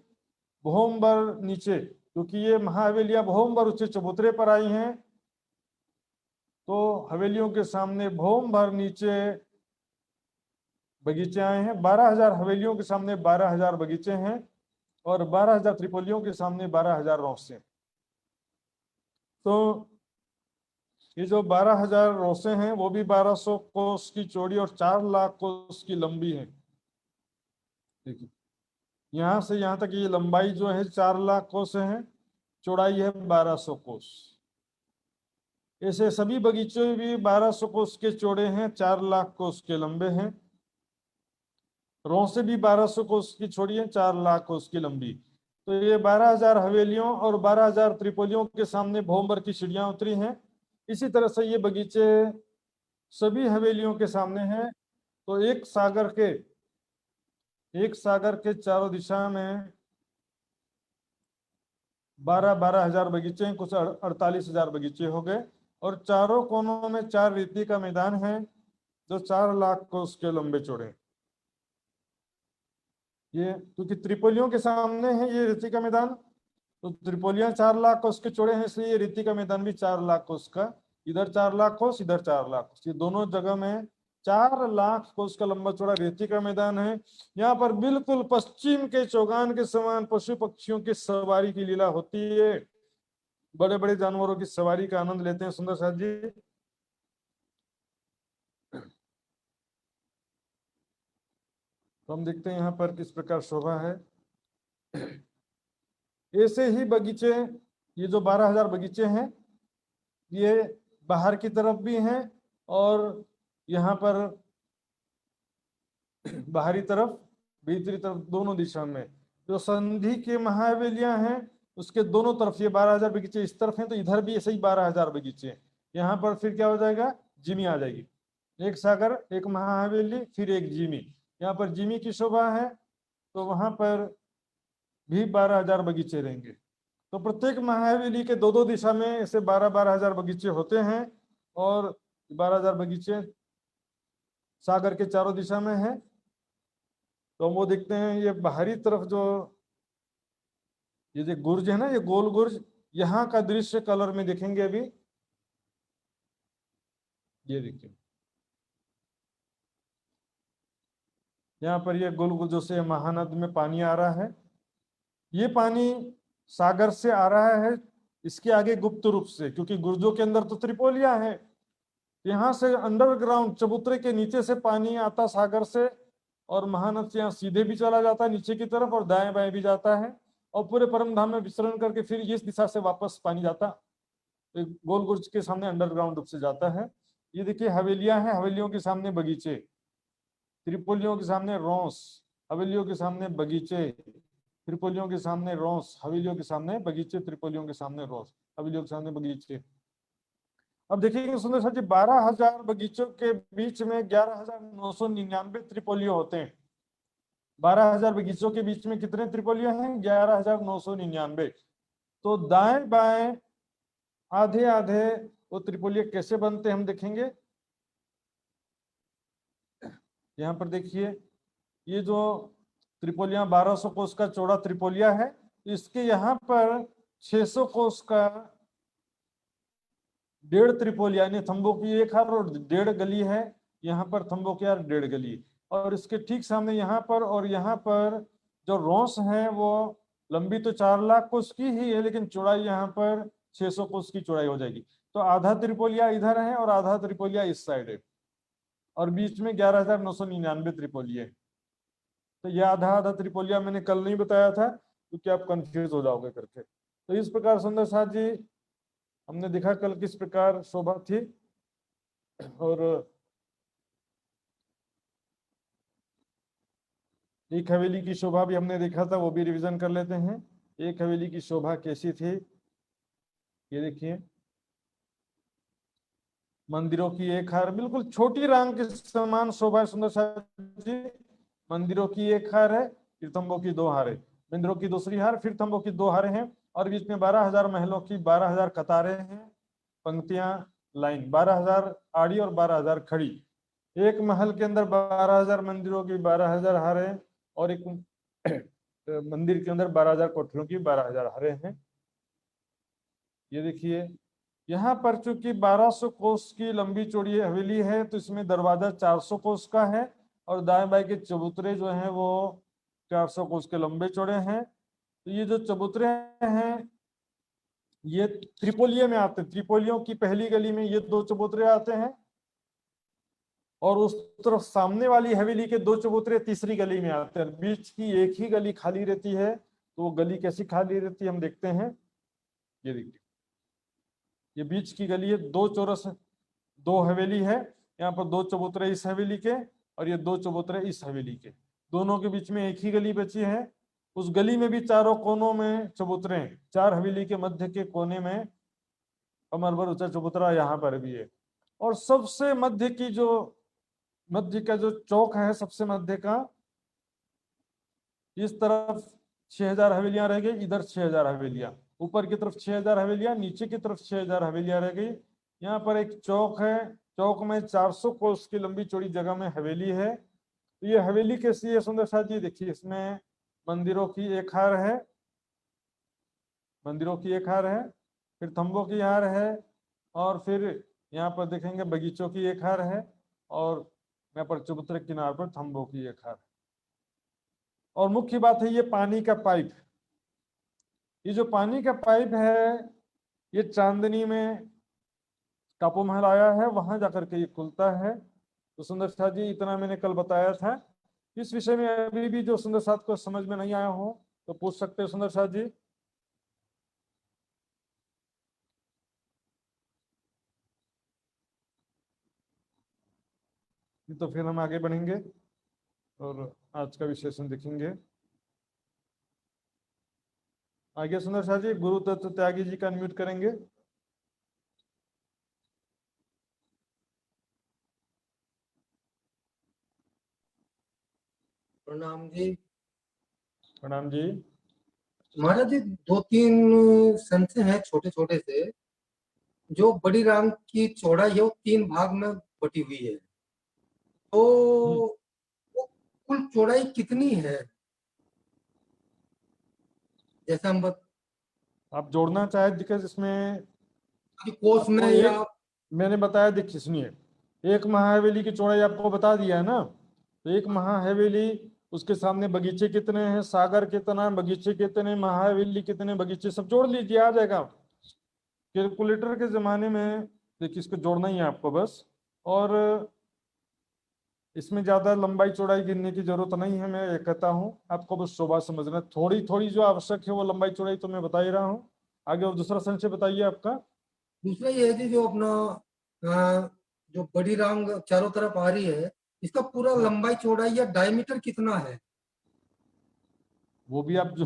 भौमभर नीचे, क्योंकि ये महाहवेलियां भौमभर ऊंचे चबूतरे पर आई हैं, तो हवेलियों के सामने भौमभर नीचे बगीचे आए हैं। 12,000 हवेलियों के सामने 12,000 बगीचे हैं और 12,000 त्रिपोलियों के सामने 12,000 रोसे। तो ये जो 12,000 रोसे हैं वो भी 1200 कोस की चौड़ी और 4 लाख कोस की लंबी है। देखिए यहाँ से यहाँ तक ये लंबाई जो है 4 लाख कोस है, चौड़ाई है 1200 कोस। ऐसे सभी बगीचे भी 1200 कोस के चौड़े हैं, 4 लाख कोस के लंबे हैं। रोसे भी 1200 कोस की चौड़ी है, 4 लाख कोस की लंबी। तो ये 12,000 हवेलियों और 12,000 त्रिपोलियों के सामने भौमभर की सीढ़ियां उतरी हैं। इसी तरह से ये बगीचे सभी हवेलियों के सामने हैं। तो एक सागर के चारों दिशा में 12,000 बगीचे हैं, कुछ 48,000 बगीचे हो गए। और चारों कोनों में 4 रेती का मैदान है जो 4 लाख कोस के लंबे चौड़े। ये क्योंकि त्रिपोलियों के सामने है ये रेती का मैदान, तो त्रिपोलियां 4 लाख कोस के चौड़े हैं, इसलिए ये रेती का मैदान भी 4 लाख कोस का। इधर 4 लाख कोस, इधर 4 लाख कोस, ये दोनों जगह में 4 लाख कोस का लंबा चौड़ा रेती का मैदान है। यहाँ पर बिल्कुल पश्चिम के चौगान के समान पशु पक्षियों की सवारी की लीला होती है। बड़े बड़े जानवरों की सवारी का आनंद लेते हैं सुंदर साथ जी। तो हम देखते हैं यहाँ पर किस प्रकार शोभा है। ऐसे ही बगीचे, ये जो 12,000 बगीचे हैं ये बाहर की तरफ भी हैं और यहाँ पर बाहरी तरफ, भीतरी तरफ, दोनों दिशा में जो संधि के महाहवेलियां हैं उसके दोनों तरफ ये 12,000 बगीचे इस तरफ हैं, तो इधर भी ऐसे ही 12,000 बगीचे। यहाँ पर फिर क्या हो जाएगा, जिमी आ जाएगी, एक सागर, एक महाहवेली, फिर एक जिमी। यहाँ पर जिमी की शोभा है तो वहां पर भी 12,000 बगीचे रहेंगे। तो प्रत्येक महाहवेली के दो दो दिशा में ऐसे 12,000 बगीचे होते हैं, और 12,000 बगीचे सागर के चारों दिशा में है। तो हम वो देखते हैं, ये बाहरी तरफ जो ये जो गुर्ज है ना, ये गोल गुर्ज, यहाँ का दृश्य कलर में देखेंगे अभी। ये देखिए, यहाँ पर ये गोल गुर्जों से महानद में पानी आ रहा है। ये पानी सागर से आ रहा है इसके आगे गुप्त रूप से, क्योंकि गुर्जों के अंदर तो त्रिपोलिया है। यहाँ से अंडरग्राउंड चबूतरे के नीचे से पानी आता सागर से, और महानद से यहाँ सीधे भी चला जाता है नीचे की तरफ, और दाएं बाएं भी जाता है, और पूरे परम धाम में विचरण करके फिर इस दिशा से वापस पानी जाता है, गोल गुर्ज के सामने अंडरग्राउंड रूप से जाता है। ये देखिए हवेलियां हैं, हवेलियों के सामने बगीचे, त्रिपोलियों के सामने रोंस, हवेलियों के सामने बगीचे, त्रिपोलियों के सामने रोंस, हवेलियों के सामने बगीचे, त्रिपोलियों के सामने रोंस, हवेलियों के सामने बगीचे। अब देखिए सुंदर सर जी, 12,000 बगीचों के बीच में 11,999 त्रिपोलियो होते हैं। 12,000 बगीचों के बीच में कितने त्रिपोलियो हैं? 11,999। तो दाएं बाएं आधे आधे वो त्रिपोलिया कैसे बनते हैं हम देखेंगे। यहाँ पर देखिए, ये जो त्रिपोलिया 1200 कोस का चौड़ा त्रिपोलिया है, इसके यहाँ पर 600 कोस का 1.5 त्रिपोलिया, यानी थंबों की एक हार और 1.5 गली है। यहाँ पर थंबों की हार 1.5 गली, और इसके ठीक सामने यहाँ पर और यहाँ पर जो रोंस है वो लंबी तो 4 लाख कोस की ही है, लेकिन चौड़ाई यहाँ पर 600 कोस की चौड़ाई हो जाएगी। तो आधा त्रिपोलिया इधर है और आधा त्रिपोलिया इस साइड है, और बीच में 11,999 त्रिपोलिया है। तो यह आधा आधा त्रिपोलिया मैंने कल नहीं बताया था, क्योंकि आप कंफ्यूज हो जाओगे करके। तो इस प्रकार सुंदर साथ जी हमने देखा कल किस प्रकार शोभा थी। और एक हवेली की शोभा भी हमने देखा था, वो भी रिवीजन कर लेते हैं। एक हवेली की शोभा कैसी थी, ये देखिए, मंदिरों की एक हार, बिल्कुल छोटी रांग के समान शोभा है सुंदर साथ जी। मंदिरों की एक हार है, फिर तंबों की 2 हारें, मंदिरों की दूसरी हार, फिर तंबों की 2 हारें हैं, और बीच में 12,000 महलों की 12,000 कतारें हैं, पंक्तियां, लाइन, 12,000 आड़ी और 12,000 खड़ी। एक महल के अंदर 12,000 मंदिरों की 12,000 हारें, और एक मंदिर के अंदर 12,000 कोठरियों की 12,000 हारें हैं। ये देखिए, यहाँ पर चूंकि 1200 कोस की लंबी चौड़ी हवेली है, तो इसमें दरवाजा 400 कोस का है, और दाएं बाएं के चबूतरे जो हैं वो 400 कोस के लंबे चौड़े हैं। तो ये जो चबूतरे हैं ये त्रिपोलिये में आते हैं, त्रिपोलियों की पहली गली में ये 2 चबूतरे आते हैं, और उस तरफ सामने वाली हवेली के 2 चबूतरे तीसरी गली में आते हैं। बीच की एक ही गली खाली रहती है, तो वो गली कैसी खाली रहती है हम देखते हैं। ये देखिए, ये बीच की गली है, 2 चौरस, 2 हवेली है, यहाँ पर 2 चबूतरे इस हवेली के, और ये 2 चबूतरे इस हवेली के, दोनों के बीच में एक ही गली बची है। उस गली में भी चारों कोनों में चबूतरे हैं, 4 हवेली के मध्य के कोने में कमर भर ऊंचा चबूतरा यहाँ पर भी है। और सबसे मध्य की जो मध्य का जो चौक है, सबसे मध्य का, इस तरफ 6,000 हवेलियां रह गई, इधर 6,000 हवेलियां, ऊपर की तरफ 6,000 हवेलियां, नीचे की तरफ 6,000 हवेलियां रह गई। यहाँ पर एक चौक है, चौक में 400 कोस की लंबी चौड़ी जगह में हवेली है। तो ये हवेली कैसी है सुंदर साथ जी, देखिए, इसमें मंदिरों की एक हार है, मंदिरों की एक हार है, फिर थंबों की हार है, और फिर यहाँ पर देखेंगे बगीचों की एक हार है, और यहाँ पर चबूतरे किनार पर थंबों की एक हार। और मुख्य बात है ये पानी का पाइप, ये जो पानी का पाइप है ये चांदनी में टापू महल आया है, वहां जाकर के ये खुलता है। तो सुंदर साथ जी इतना मैंने कल बताया था। इस विषय में अभी भी जो सुंदर साथ को समझ में नहीं आया हो तो पूछ सकते हैं सुंदर साथ जी। तो फिर हम आगे बढ़ेंगे और आज का विशेषण देखेंगे। आगे सुंदर शाह जी, गुरु दत्त त्यागी जी का अनम्यूट करेंगे। प्रणाम जी। प्रणाम जी। महाराज जी, दो तीन संत हैं छोटे छोटे से। जो बड़ी राम की चौड़ाई है वो 3 भाग में बटी हुई है, तो वो कुल चौड़ाई कितनी है? जैसे हम आप जोड़ना चाहे देखिए इसमें कोस आपको में या एक मैंने बताया, देखिए सुनिए, एक महाहवेली की चौड़ाई आपको बता दिया है ना। तो एक महाहवेली, उसके सामने बगीचे कितने हैं, सागर कितना है, बगीचे कितने, महाहवेली कितने बगीचे, सब जोड़ लीजिए, आ जाएगा। कैलकुलेटर के जमाने में देखिए इसको जोड़ना ही है आपको बस। और इसमें ज्यादा लंबाई चौड़ाई गिनने की जरूरत नहीं है, मैं ये कहता हूँ आपको बस शोभा समझना। थोड़ी थोड़ी जो आवश्यक है वो लंबाई चौड़ाई तो मैं बता ही रहा हूँ। आगे और दूसरा संशय बताइए आपका। दूसरा ये है कि जो अपना जो बड़ी राम चारों तरफ आ रही है, इसका पूरा लंबाई चौड़ाई या डायमीटर कितना है? वो भी आप जो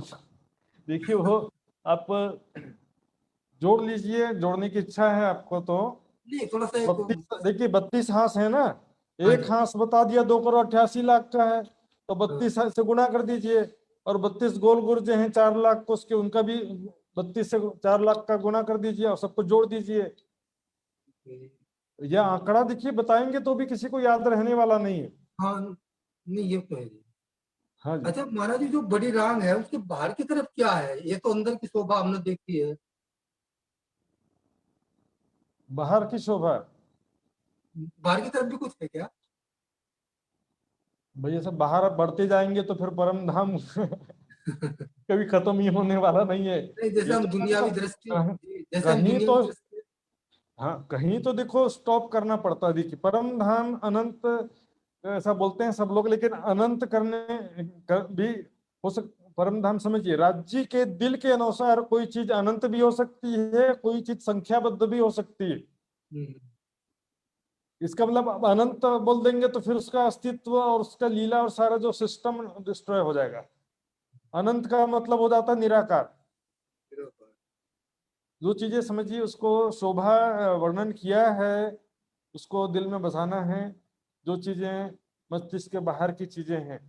देखिए वो आप जोड़ लीजिए, जोड़ने की इच्छा है आपको तो। नहीं, थोड़ा सा एक 32, देखिए 32 हांस है ना। हाँ एक जी। हांस बता दिया 2,88,00,000 का है, तो हाँ। 32 से गुना कर दीजिए। और 32 गोल गुर्जे हैं 4 लाख को, उसके उनका भी 32 से 4 लाख का गुना कर दीजिए और सबको जोड़ दीजिए। यह आंकड़ा देखिए बताएंगे तो भी किसी को याद रहने वाला नहीं है। हाँ, नहीं ये तो है जी। हाँ जी। अच्छा महाराज जी, जो बड़ी रांग है उसके बाहर की तरफ क्या है? ये तो अंदर की शोभा हमने देखी है। बाहर की शोभा बाहर की तरफ भी कुछ है क्या? भैया, सब बाहर बढ़ते जाएंगे तो फिर परम धाम कभी खत्म ही होने वाला नहीं है। नहीं, जैसे ये हम तो दुनियावी दृष्टि जैसे हम कहीं दुनियावी तो, दृष्टि हाँ कहीं तो देखो स्टॉप करना पड़ता है। देखिए परम धाम अनंत ऐसा बोलते हैं सब लोग, लेकिन अनंत भी हो सक। परम धाम समझिए, राज्य के दिल के अनुसार कोई चीज अनंत भी हो सकती है, कोई चीज संख्याबद्ध भी हो सकती है। हम्म, इसका मतलब अब अनंत बोल देंगे तो फिर उसका अस्तित्व और उसका लीला और सारा जो सिस्टम डिस्ट्रॉय हो जाएगा। अनंत का मतलब हो जाता है निराकार। जो चीजें समझिए उसको शोभा वर्णन किया है, उसको दिल में बसाना है। जो चीजें मस्तिष्क के बाहर की चीजें हैं,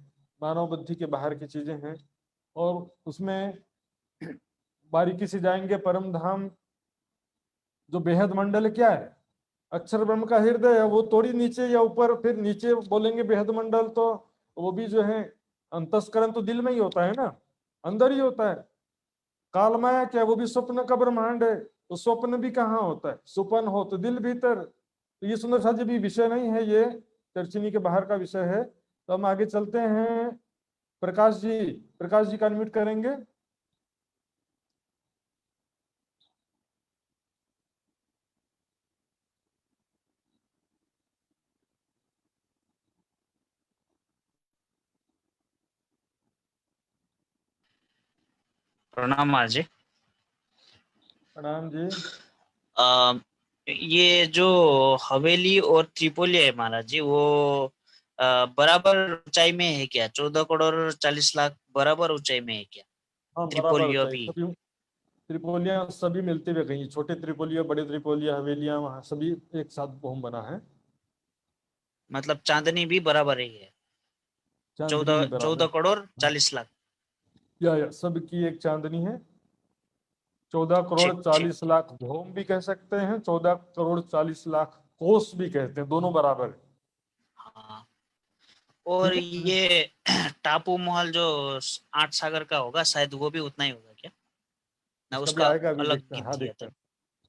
मानव बुद्धि के बाहर की चीजें हैं, और उसमें बारीकी से जाएंगे। परम धाम जो बेहद मंडल क्या है, अक्षर ब्रह्म का हृदय है, वो थोड़ी नीचे या ऊपर, फिर नीचे बोलेंगे बेहद मंडल तो वो भी जो है अंतस्करण तो दिल में ही होता है ना, अंदर ही होता है। कालमाया क्या, वो भी स्वप्न का ब्रह्मांड है। तो स्वप्न भी कहाँ होता है, सुपन हो तो दिल भीतर। तो ये सुंदर साथ जी भी विषय नहीं है, ये चर्चिनी के बाहर का विषय है। तो हम आगे चलते हैं। प्रकाश जी, प्रकाश जी का अनम्यूट करेंगे। प्रणाम महाराज जी। प्रणाम जी। अ, ये जो हवेली और त्रिपोली है महाराज जी, वो बराबर ऊंचाई में है क्या? 14,40,00,000 बराबर ऊंचाई में है क्या? हाँ बराबर त्रिपोलियो होता है भी सभी। त्रिपोलियां सभी मिलते हुए कहीं, छोटे त्रिपोलिया बड़े त्रिपोलिया हवेलियां वहाँ सभी एक साथ होम बना है। मतलब चांदनी भी बराबर ही है? चांदनी चौदह भी बराबर चौदह है। करोड़ चालीस लाख या सबकी एक चांदनी है। 14 करोड़ ठीक ठीक। 40 लाख भौम भी कह सकते हैं, 14 करोड़ 40 लाख कोस भी कहते हैं, दोनों बराबर है। हाँ, और ठीक है। ये टापू महल जो 8 सागर का होगा, शायद वो भी उतना ही होगा क्या? ना उसका भी उसका आएगा, अभी अलग देखते हैं। हाँ गिनती है देखते तब? हैं,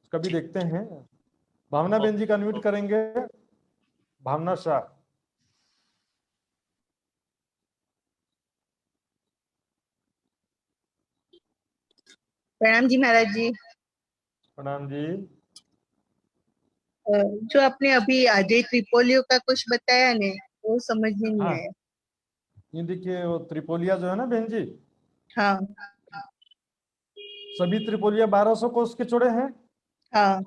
उसका भी ठीक देखते ठीक। हैं। भावना बेन जी का अनम्यूट ओके। करेंगे। भावना शाह। प्रणाम जी महाराज जी। प्रणाम जी। जो आपने अभी अजय त्रिपोलियो का कुछ बताया ने, वो समझ में नहीं हाँ आया। ये देखिए वो त्रिपोलिया जो है ना बहन जी, हाँ सभी त्रिपोलिया 1200 कोस के चौड़े हैं। हाँ।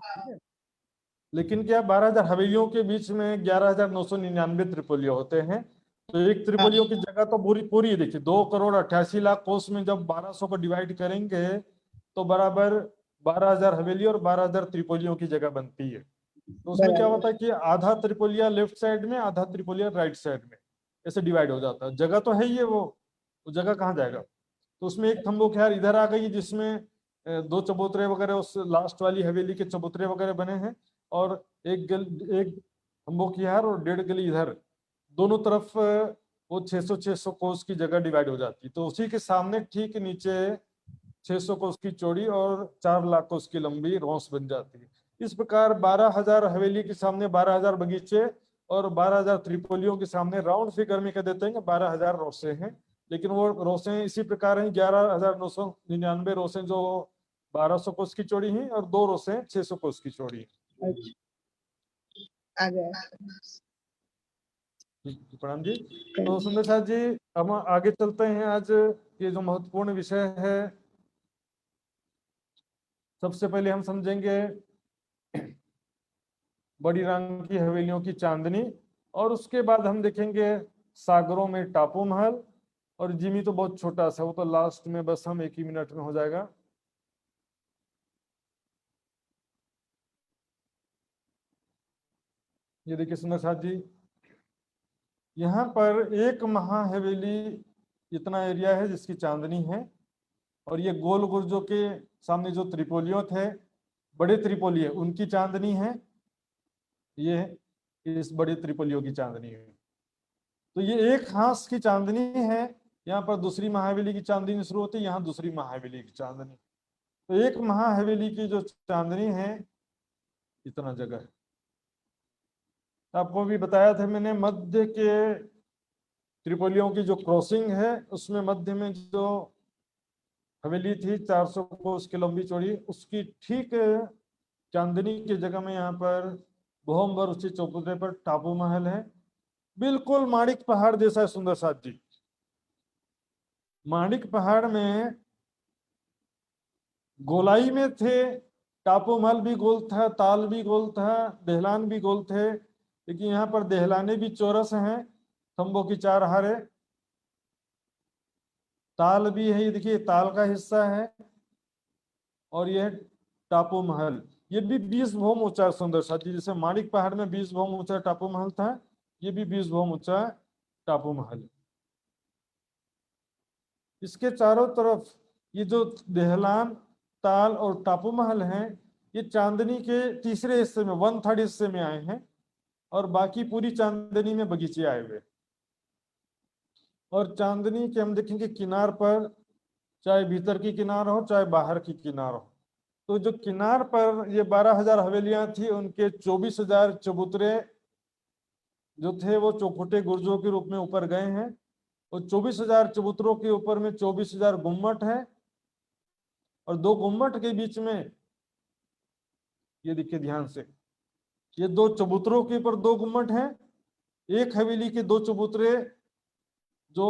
लेकिन क्या 12,000 हवेलियों के बीच में 11,999 त्रिपोलिया होते हैं। तो एक त्रिपोलियों की जगह तो पूरी पूरी देखिए 2,88,00,000 कोस में जब 1200 को डिवाइड करेंगे तो बराबर 12,000 हवेली और 12,000 त्रिपोलियों की जगह बनती है। तो उसमें क्या होता है कि आधा त्रिपोलिया लेफ्ट साइड में, आधा त्रिपोलिया राइट साइड में, ऐसे डिवाइड हो जाता है। जगह तो है ही है, वो जगह कहाँ जाएगा। तो उसमें एक थम्बो खैर इधर आ गई जिसमें 2 चबूतरे वगैरह उस लास्ट वाली हवेली के चबूतरे वगैरह बने हैं, और एक थम्बो खियार और 1.5 गली इधर, दोनों तरफ वो 600 कोस की जगह डिवाइड हो जाती है। तो उसी के सामने ठीक नीचे 600 कोस की चौड़ी और 4 लाख कोस की लंबी रोस बन जाती है। इस प्रकार 12,000 हवेली के सामने 12,000 बगीचे और 12,000 त्रिपोलियों के सामने राउंड फिगर में कह देते हैं कि 12,000 रोसे हैं। लेकिन वो रोसें इसी प्रकार हैं, 11,999 रोसें जो 1200 कोस की चौड़ी हैं और 2 रोसें 600 कोस की चौड़ी हैं। अच्छा, आ गया। प्रणाम जी। तो सुंदर साथ जी, हम आगे चलते हैं। आज ये जो महत्वपूर्ण विषय है, सबसे पहले हम समझेंगे बड़ी रंग की हवेलियों की चांदनी, और उसके बाद हम देखेंगे सागरों में टापू महल। और जिमी तो बहुत छोटा सा, वो तो लास्ट में बस हम 1 ही मिनट में हो जाएगा। ये देखिए सुंदर साथ जी, यहाँ पर एक महाहवेली इतना एरिया है जिसकी चांदनी है। और ये गोल गुर्जों के सामने जो त्रिपोलियों थे, बड़े त्रिपोलिये, उनकी चांदनी है। ये इस बड़े त्रिपोलियों की चांदनी है। तो ये एक हांस की चांदनी है। यहाँ पर दूसरी महाहवेली की चांदनी शुरू होती है, यहाँ दूसरी महाहवेली की चांदनी। तो एक महाहवेली की जो चांदनी है, इतना जगह है। आपको भी बताया था मैंने, मध्य के त्रिपोलियों की जो क्रॉसिंग है उसमें मध्य में जो हवेली थी 400 कोस की लंबी चौड़ी, उसकी ठीक चांदनी की जगह में यहाँ पर भोमवर उसी चौपते पर टापू महल है। बिल्कुल माणिक पहाड़ जैसा है सुंदर साथ जी। माणिक पहाड़ में गोलाई में थे, टापू महल भी गोल था, ताल भी गोल था, देहलान भी गोल थे। लेकिन यहाँ पर देहलाने भी चौरस हैं, खंभों की 4 हारे। ताल भी है, ये देखिए ताल का हिस्सा है। और यह टापू महल, ये भी 20 भौम ऊंचा सुंदर साथी। जैसे माणिक पहाड़ में 20 भौम ऊंचा टापू महल था, ये भी 20 भौम ऊंचा टापू महल। इसके चारों तरफ ये जो देहलान, ताल और टापू महल हैं, ये चांदनी के तीसरे हिस्से में 1/3 हिस्से में आए हैं, और बाकी पूरी चांदनी में बगीचे आए हुए। और चांदनी के हम देखेंगे किनार पर, चाहे भीतर की किनार हो चाहे बाहर की किनार हो, तो जो किनार पर ये 12,000 हवेलियां थी, उनके 24,000 चबूतरे जो थे वो चौखुटे गुर्जों के रूप में ऊपर गए हैं। और 24,000 चबूतरों के ऊपर में 24,000 गुम्मट है। और 2 गुम्मट के बीच में, ये देखिए ध्यान से, ये 2 चबूतरों के ऊपर 2 गुम्मट हैं। एक हवेली के 2 चबूतरे जो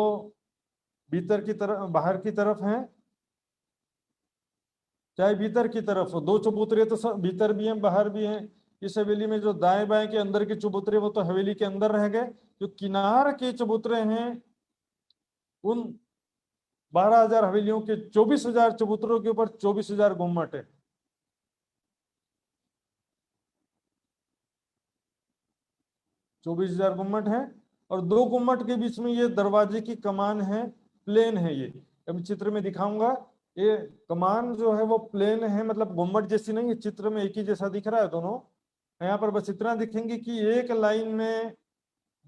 भीतर की तरफ बाहर की तरफ हैं, चाहे भीतर की तरफ हो, 2 चबूतरे तो सब भीतर भी हैं बाहर भी हैं। इस हवेली में जो दाएं बाएं के अंदर के चबूतरे वो तो हवेली के अंदर रह गए। जो किनार के चबूतरे हैं, उन 12,000 हवेलियों के 24,000 चबूतरों के ऊपर 24,000 गुम्मट है। 24,000 गुम्मट है। और 2 गुम्मट के बीच में ये दरवाजे की कमान है, प्लेन है। ये अभी चित्र में दिखाऊंगा। ये कमान जो है वो प्लेन है, मतलब गुम्मट जैसी नहीं है, चित्र में एक ही जैसा दिख रहा है दोनों। यहाँ पर बस इतना दिखेंगे कि एक लाइन में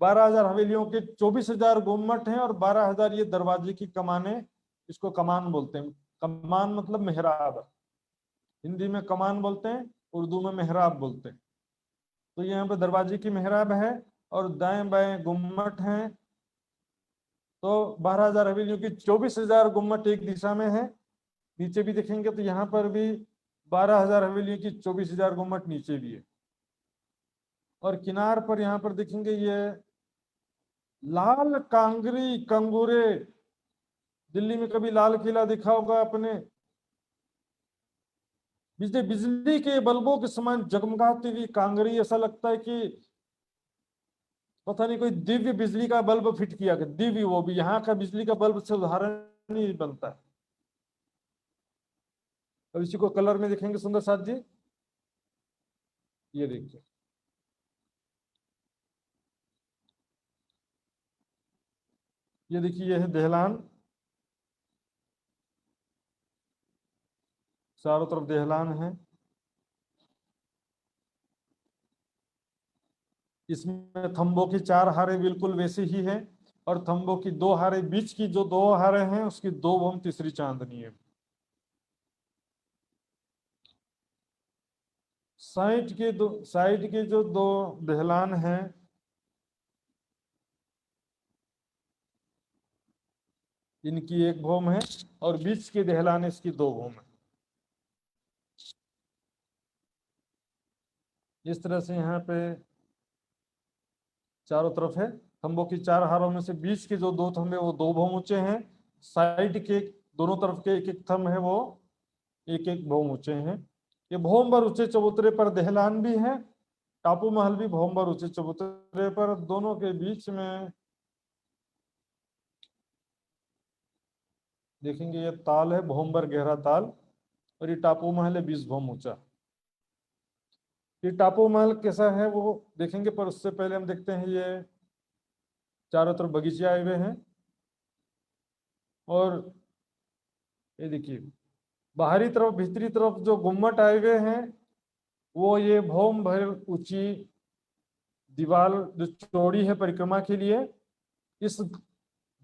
12,000 हवेलियों के 24,000 गुम्मट हैं और 12,000 ये दरवाजे की कमाने, इसको कमान बोलते हैं। कमान मतलब मेहराब, हिंदी में कमान बोलते हैं, उर्दू में मेहराब बोलते हैं। तो यहाँ पे दरवाजे की मेहराब है और दाएं बाएं गुम्मट हैं। तो 12,000 हवेलियों की 24,000 गुम्मट एक दिशा में है। नीचे भी देखेंगे तो यहाँ पर भी 12,000 हवेलियों की 24,000 गुम्मट नीचे भी है। और किनार पर यहाँ पर देखेंगे ये लाल कांगरी कंगूरे, दिल्ली में कभी लाल किला दिखा होगा आपने, बिजली बिजली के बल्बों के समान जगमगाती हुई कांगड़ी, ऐसा लगता है कि पता नहीं कोई दिव्य बिजली का बल्ब फिट किया गया, दिव्य, वो भी यहाँ का बिजली का बल्ब से उदाहरण नहीं बनता है। अब इसी को कलर में देखेंगे सुंदर साथ जी, ये देखिए, ये देखिए, ये है दहलान, चारों तरफ दहलान है। इसमें थंबों की 4 हारे बिल्कुल वैसे ही है, और थंबों की 2 हारे, बीच की जो 2 हारे हैं उसकी 2 भौम तीसरी चांदनी है। साइड के जो 2 दहलान हैं, इनकी 1 भौम है, और बीच के दहलान इसकी 2 भौम है। इस तरह से यहाँ पे चारों तरफ है। थंबों की 4 हारों में से बीच के जो 2 थंबे वो 2 भौम ऊंचे हैं, साइड के दोनों तरफ के एक एक थंब है वो एक एक भौम ऊंचे हैं। ये भौम भर ऊंचे चबूतरे पर दहलान भी है, टापू महल भी भौम भर ऊंचे चबूतरे पर, दोनों के बीच में देखेंगे ये ताल है, भौम भर गहरा ताल, और ये टापू महल है 20 भौम ऊंचा। ये टापू महल कैसा है वो देखेंगे, पर उससे पहले हम देखते हैं ये चारों तरफ बगीचे आए हुए हैं, और ये देखिए बाहरी तरफ भीतरी तरफ जो गुम्मट आए हुए हैं वो ये भौम भर ऊंची दीवार जो चौड़ी है परिक्रमा के लिए, इस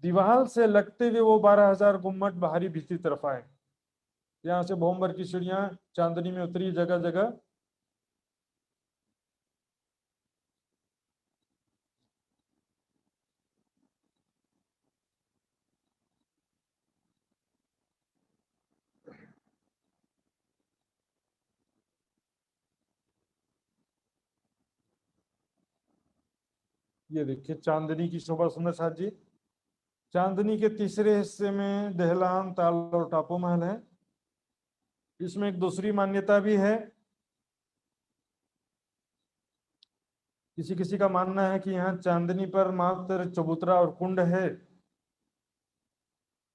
दीवार से लगते हुए वो 12,000 गुम्मट बाहरी भीतरी तरफ आए। यहाँ से भौम भर की सीढ़ियां चांदनी में उतरी जगह जगह। ये देखिए चांदनी की शोभा सुंदर साथ जी। चांदनी के तीसरे हिस्से में दहलान, ताल और टापू महल है। इसमें एक दूसरी मान्यता भी है। किसी किसी का मानना है कि यहाँ चांदनी पर मात्र चबूतरा और कुंड है,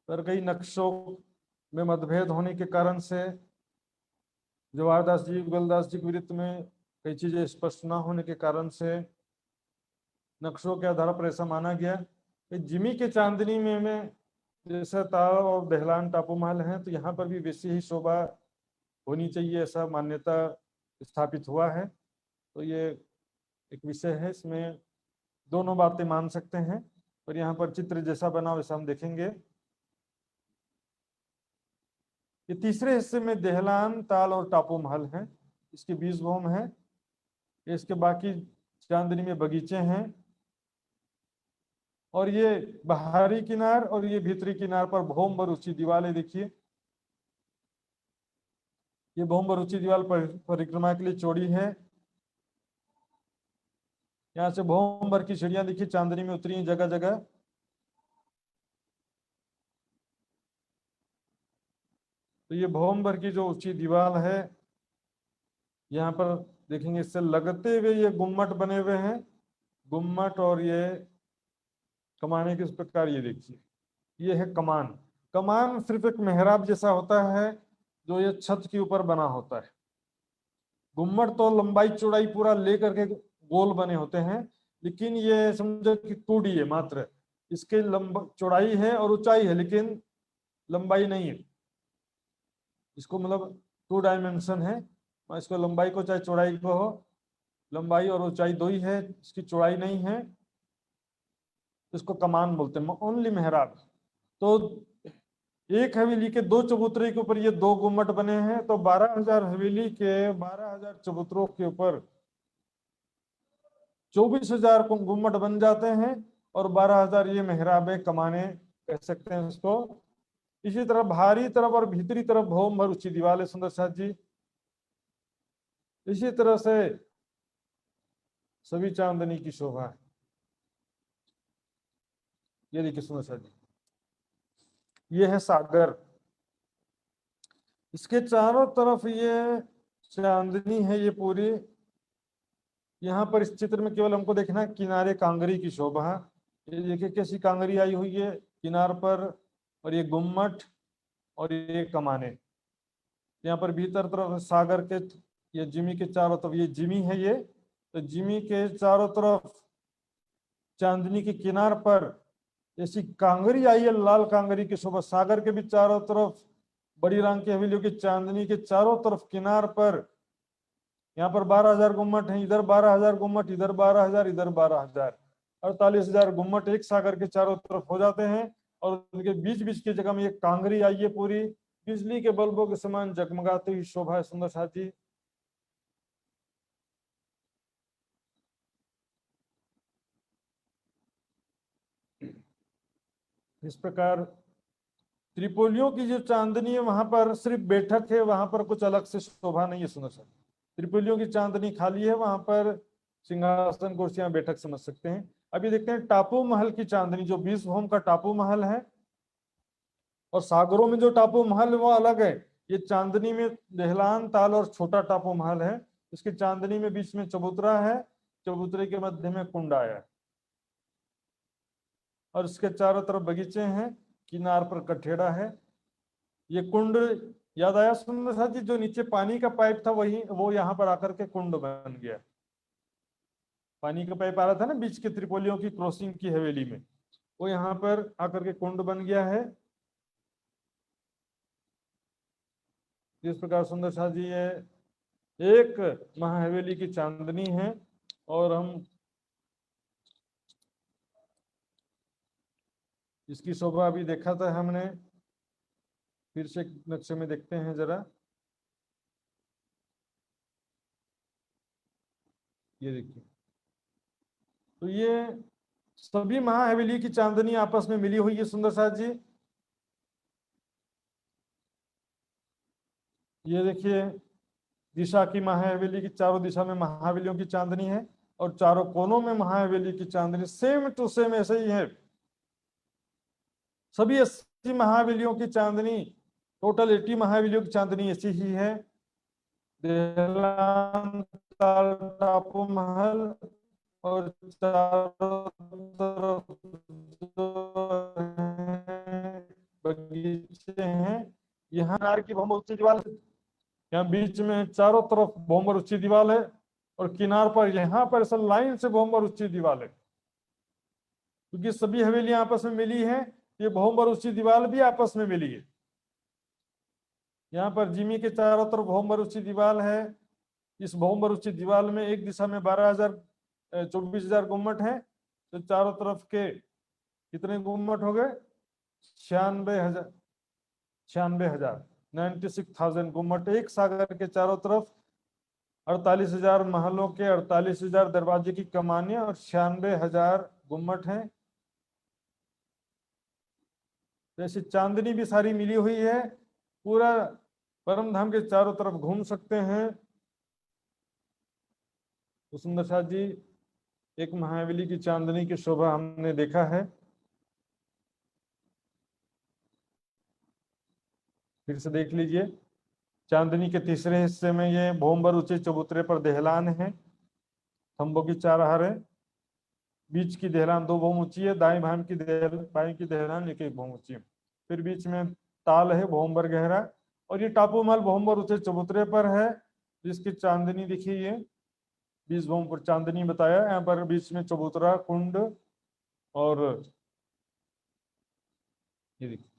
पर कई नक्शों में मतभेद होने के कारण से, जवाहरदास जी, गुलदास जी के विरुद्ध में कई चीजें स्पष्ट न होने के कारण से नक्शों के आधार पर ऐसा माना गया कि जिमी के चांदनी में जैसा ताल और दहलान टापू महल है, तो यहाँ पर भी वैसी ही शोभा होनी चाहिए, ऐसा मान्यता स्थापित हुआ है। तो ये एक विषय है, इसमें दोनों बातें मान सकते हैं, पर यहाँ पर चित्र जैसा बना वैसा हम देखेंगे। ये तीसरे हिस्से में दहलान, ताल और टापू महल है, इसके 20 भौम है। इसके बाकी चांदनी में बगीचे हैं, और ये बाहरी किनार और ये भीतरी किनार पर भौम भर ऊंची दीवारें देखिए। ये भौम भर ऊंची दीवार परिक्रमा के लिए चौड़ी है। यहाँ से भौम भर की सीढ़ियां देखिए चांदनी में उतरी जगह जगह। तो ये भौम भर की जो ऊंची दीवार है, यहाँ पर देखेंगे इससे लगते हुए ये गुम्मट बने हुए हैं, गुम्मट, और ये कमाने किस प्रकार, ये देखिए ये है कमान। कमान सिर्फ एक मेहराब जैसा होता है जो ये छत के ऊपर बना होता है। गुम्मट तो लंबाई चौड़ाई पूरा लेकर के गोल बने होते हैं, लेकिन ये समझो कि 2D है मात्र, इसके लंबा चौड़ाई है और ऊंचाई है, लेकिन लंबाई नहीं है। इसको मतलब 2 डायमेंशन है, इसको लंबाई को चाहे चौड़ाई को हो, लंबाई और ऊंचाई 2 ही है, इसकी चौड़ाई नहीं है, इसको कमान बोलते हैं, ओनली मेहराब। तो एक हवेली के 2 चबूतरे के ऊपर ये 2 गुम्मट बने हैं, तो 12,000 हवेली के 12,000 चबूतरों के ऊपर 24,000 गुम्मट बन जाते हैं, और 12,000 ये मेहराबे कमाने कह सकते हैं इसको। इसी तरह बाहरी तरफ और भीतरी तरफ भौम भर ऊंची दीवारें सुंदर साथ जी। इसी तरह से सभी चांदनी की शोभा है। ये देखिए सुंदर साथ जी, ये है सागर। इसके चारों तरफ ये चांदनी है ये पूरी। यहाँ पर इस चित्र में केवल हमको देखना है किनारे कांगरी की शोभा। ये देखिए कैसी कांगरी आई हुई है किनार पर, और ये गुम्मट और ये कमाने। यहाँ पर भीतर तरफ सागर के, ये जिमी के चारों तरफ, ये जिमी है ये, तो जिमी के चारों तरफ चांदनी के किनार पर ऐसी कांगरी आई है, लाल कांगरी की शोभा। सागर के भी चारों तरफ बड़ी रंग की हवेलियों की चांदनी के चारों तरफ किनार पर, यहाँ पर 12,000 गुम्मट हैं, इधर 12,000 गुम्मट, इधर 12,000, इधर 12,000, 48,000 गुम्मट एक सागर के चारों तरफ हो जाते हैं। और उनके बीच बीच की जगह में एक कांगरी आई है पूरी, बिजली के बल्बों के समान जगमगाती हुई शोभा है सुंदर साथ जी। इस प्रकार त्रिपोलियों की जो चांदनी है वहां पर सिर्फ बैठक है, वहां पर कुछ अलग से शोभा नहीं है सुंदर साथ। त्रिपोलियों की चांदनी खाली है, वहां पर सिंहासन कुर्सियां बैठक समझ सकते हैं। अभी देखते हैं टापू महल की चांदनी, जो 20 भूम का टापू महल है। और सागरों में जो टापू महल है वो अलग है। ये चांदनी में दहलान ताल और छोटा टापू महल है। इसकी चांदनी में बीच में चबूतरा है, चबूतरे के मध्य में कुंड आया है, और इसके चारों तरफ बगीचे हैं, किनार पर कठेड़ा है। ये कुंड याद आया सुंदर साथ जी, जो नीचे पानी का पाइप था वही वो यहाँ पर आकर के कुंड बन गया। पानी का पाइप आ रहा था ना बीच के त्रिपोलियों की क्रॉसिंग की हवेली में, वो यहाँ पर आकर के कुंड बन गया है। इस प्रकार सुंदर साथ जी ये एक महाहवेली की चांदनी है। और हम इसकी शोभा अभी देखा था हमने, फिर से नक्शे में देखते हैं जरा। ये देखिए, तो ये सभी महाहवेली की चांदनी आपस में मिली हुई है सुंदर साथ जी। ये देखिए दिशा की महाहवेली की चारों दिशा में महाहवेलियों की चांदनी है, और चारों कोनों में महाहवेली की चांदनी सेम टू सेम ऐसे ही है। सभी 80 महाहवेलियों की चांदनी, टोटल 80 महाहवेलियों की चांदनी ऐसी ही है। देहलान ताल टापू महल और चारों तरफ बगीचे हैं। यहाँ की भूमि ऊंची दीवार, यहाँ बीच में चारों तरफ भूमर ऊंची दीवार है, और किनार पर यहाँ पर ऐसा लाइन से भूमर ऊंची दीवार है। क्योंकि सभी हवेलियां आपस में मिली है, ये भूमर ऊंची दीवार भी आपस में मिली है। यहाँ पर जिमी के चारों तरफ भूमर ऊंची दीवार है। इस भूमर ऊंची दीवार में एक दिशा में 24,000 गुम्मट है, तो चारों तरफ के कितने गुम्मट हो गए? 96,000 गुम्मट एक सागर के चारों तरफ। 48,000 महलों के 48,000 दरवाजे की कमानें और 96,000 गुम्मट हैं। जैसे चांदनी भी सारी मिली हुई है, पूरा परम धाम के चारों तरफ घूम सकते हैं। तो सुंदर साथ जी एक महाहवेली की चांदनी की शोभा हमने देखा है। फिर से देख लीजिए, चांदनी के तीसरे हिस्से में ये भोमबर ऊंचे चबूतरे पर दहलान है, खंभों की चारहार है। बीच की दहलान 2 भूम ऊंची है, बाएं की दहलान 1 भूम ऊंची है। फिर बीच में ताल है भोमबर गहरा, और ये टापू महल भोमबर ऊंचे चबूतरे पर है, जिसकी चांदनी देखिए ये 20 भूम पर चांदनी बताया। यहाँ पर बीच में चबूतरा कुंड, और ये देखिए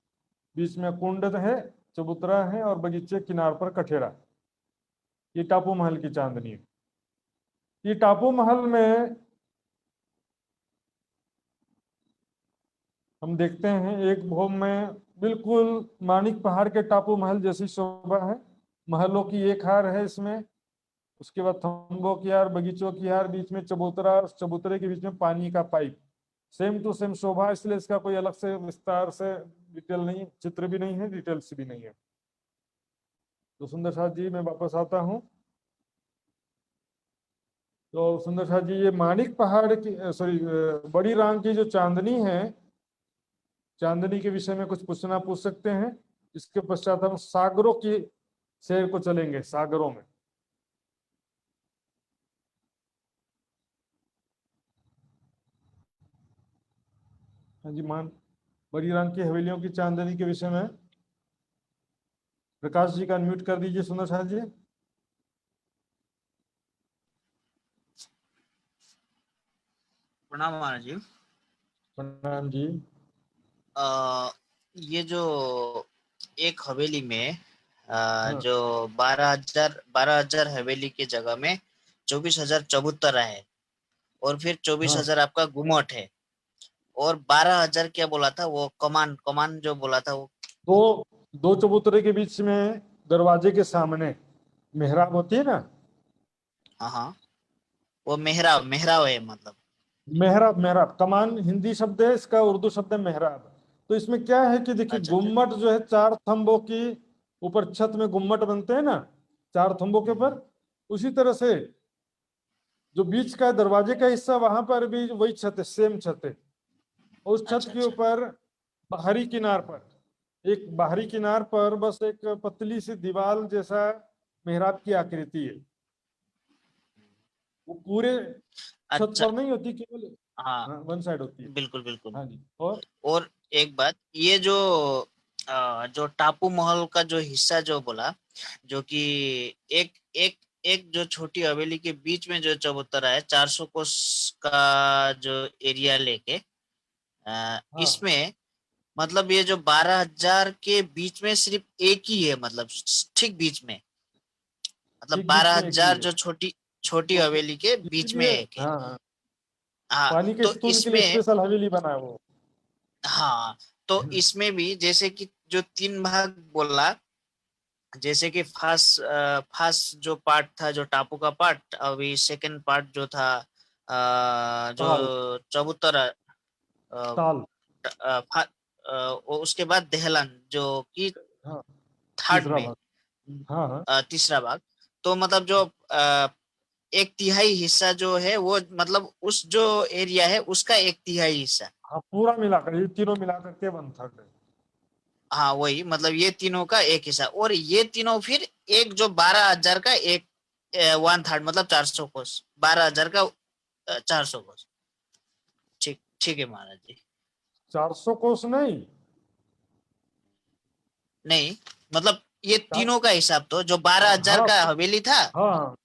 बीच में कुंड है, चबूतरा है, और बगीचे किनार पर कठेरा। ये टापू महल की चांदनी है। ये टापू महल में हम देखते हैं एक भूम में बिल्कुल मानिक पहाड़ के टापू महल जैसी शोभा है। महलों की एक हार है इसमें, उसके बाद खंभों की हार, बगीचों की हार, बीच में चबूतरा, चबूतरे के बीच में पानी का पाइप। सेम टू सेम शोभा, इसलिए इसका कोई अलग से विस्तार से डिटेल नहीं, चित्र भी नहीं है, डिटेल्स भी नहीं है। तो सुंदर साथ जी मैं वापस आता हूँ। तो सुंदर साथ जी ये मानिक पहाड़ की बड़ी राम की जो चांदनी है, चांदनी के विषय में कुछ पूछ सकते हैं। इसके पश्चात हम सागरों की सैर को चलेंगे। सागरों में हाँ जी, मान बड़ी रंग की हवेलियों की चांदनी के विषय में प्रकाश जी का अनम्यूट कर दीजिए सुंदर साहब जी। प्रणाम महाराज जी। प्रणाम जी। ये जो एक हवेली में हाँ जो 12,000 हवेली की जगह में 24,000 चबूतरा है, और फिर 24,000 आपका गुम्मट है, और 12,000 क्या बोला था वो, कमान कमान जो बोला था वो। दो दो चबूतरे के बीच में दरवाजे के सामने मेहराब होती है ना। हाँ हाँ, वो मेहराब मेहराब है मतलब। मेहराब, मेहराब कमान हिंदी शब्द है, इसका उर्दू शब्द है मेहराब। तो इसमें क्या है कि देखिए, अच्छा अच्छा। गुम्मट जो है 4 थंबों की ऊपर छत में गुम्मट बनते हैं ना, 4 थंबों के ऊपर। उसी तरह से जो बीच का दरवाजे का हिस्सा, वहां पर भी वही छत है, सेम छत है। और उस छत अच्छा के अच्छा। ऊपर बाहरी किनार पर, एक बाहरी किनार पर बस एक पतली सी दीवार जैसा मेहराब की आकृति है। वो पूरे छत अच्छा। पर नहीं होती, केवल हाँ, हाँ, वन साइड होती है। बिल्कुल बिल्कुल। हाँ जी। और और एक बात, ये जो जो टापू महल का जो हिस्सा जो बोला, जो कि एक एक एक जो छोटी हवेली के बीच में जो चबूतरा है 400 कोस का जो एरिया लेके, हाँ, इसमें मतलब ये जो 12,000 के बीच में सिर्फ एक ही है, मतलब ठीक बीच में, मतलब एक बीच बारह में एक ही हजार है। जो छोटी छोटी तो हवेली के बीच में इसीलिए एक है। हाँ हाँ, हाँ, पानी के तो स्तून के लिए इसमें, स्पेशल हवेली बना है वो। हाँ, तो इसमें भी जैसे कि जो 3 भाग बोला, जैसे कि फर्स्ट जो पार्ट था, जो टापू का पार्ट, अभी सेकंड पार्ट जो था ताल, जो चबूतरा, ताल। उसके बाद दहलन जो कि हाँ, थर्ड तीसरा में, भाग। हाँ हाँ तीसरा भाग। तो मतलब जो 1/3 हिस्सा जो है वो, मतलब उस जो एरिया है उसका 1/3 हिस्सा। हाँ, पूरा मिलाकर, ये तीनों मिलाकर के 1/3 है। हाँ वही, मतलब ये तीनों का एक हिस्सा, और ये तीनों फिर एक जो 12,000 का एक 1/3, मतलब 400 कोस, 12,000 का 400 कोस। ठीक ठीक है महाराज जी। 400 कोस नहीं। नहीं, मतलब ये चार तीनों का हिसाब तो जो हाँ 12,000 हाँ का हवेली था, हाँ,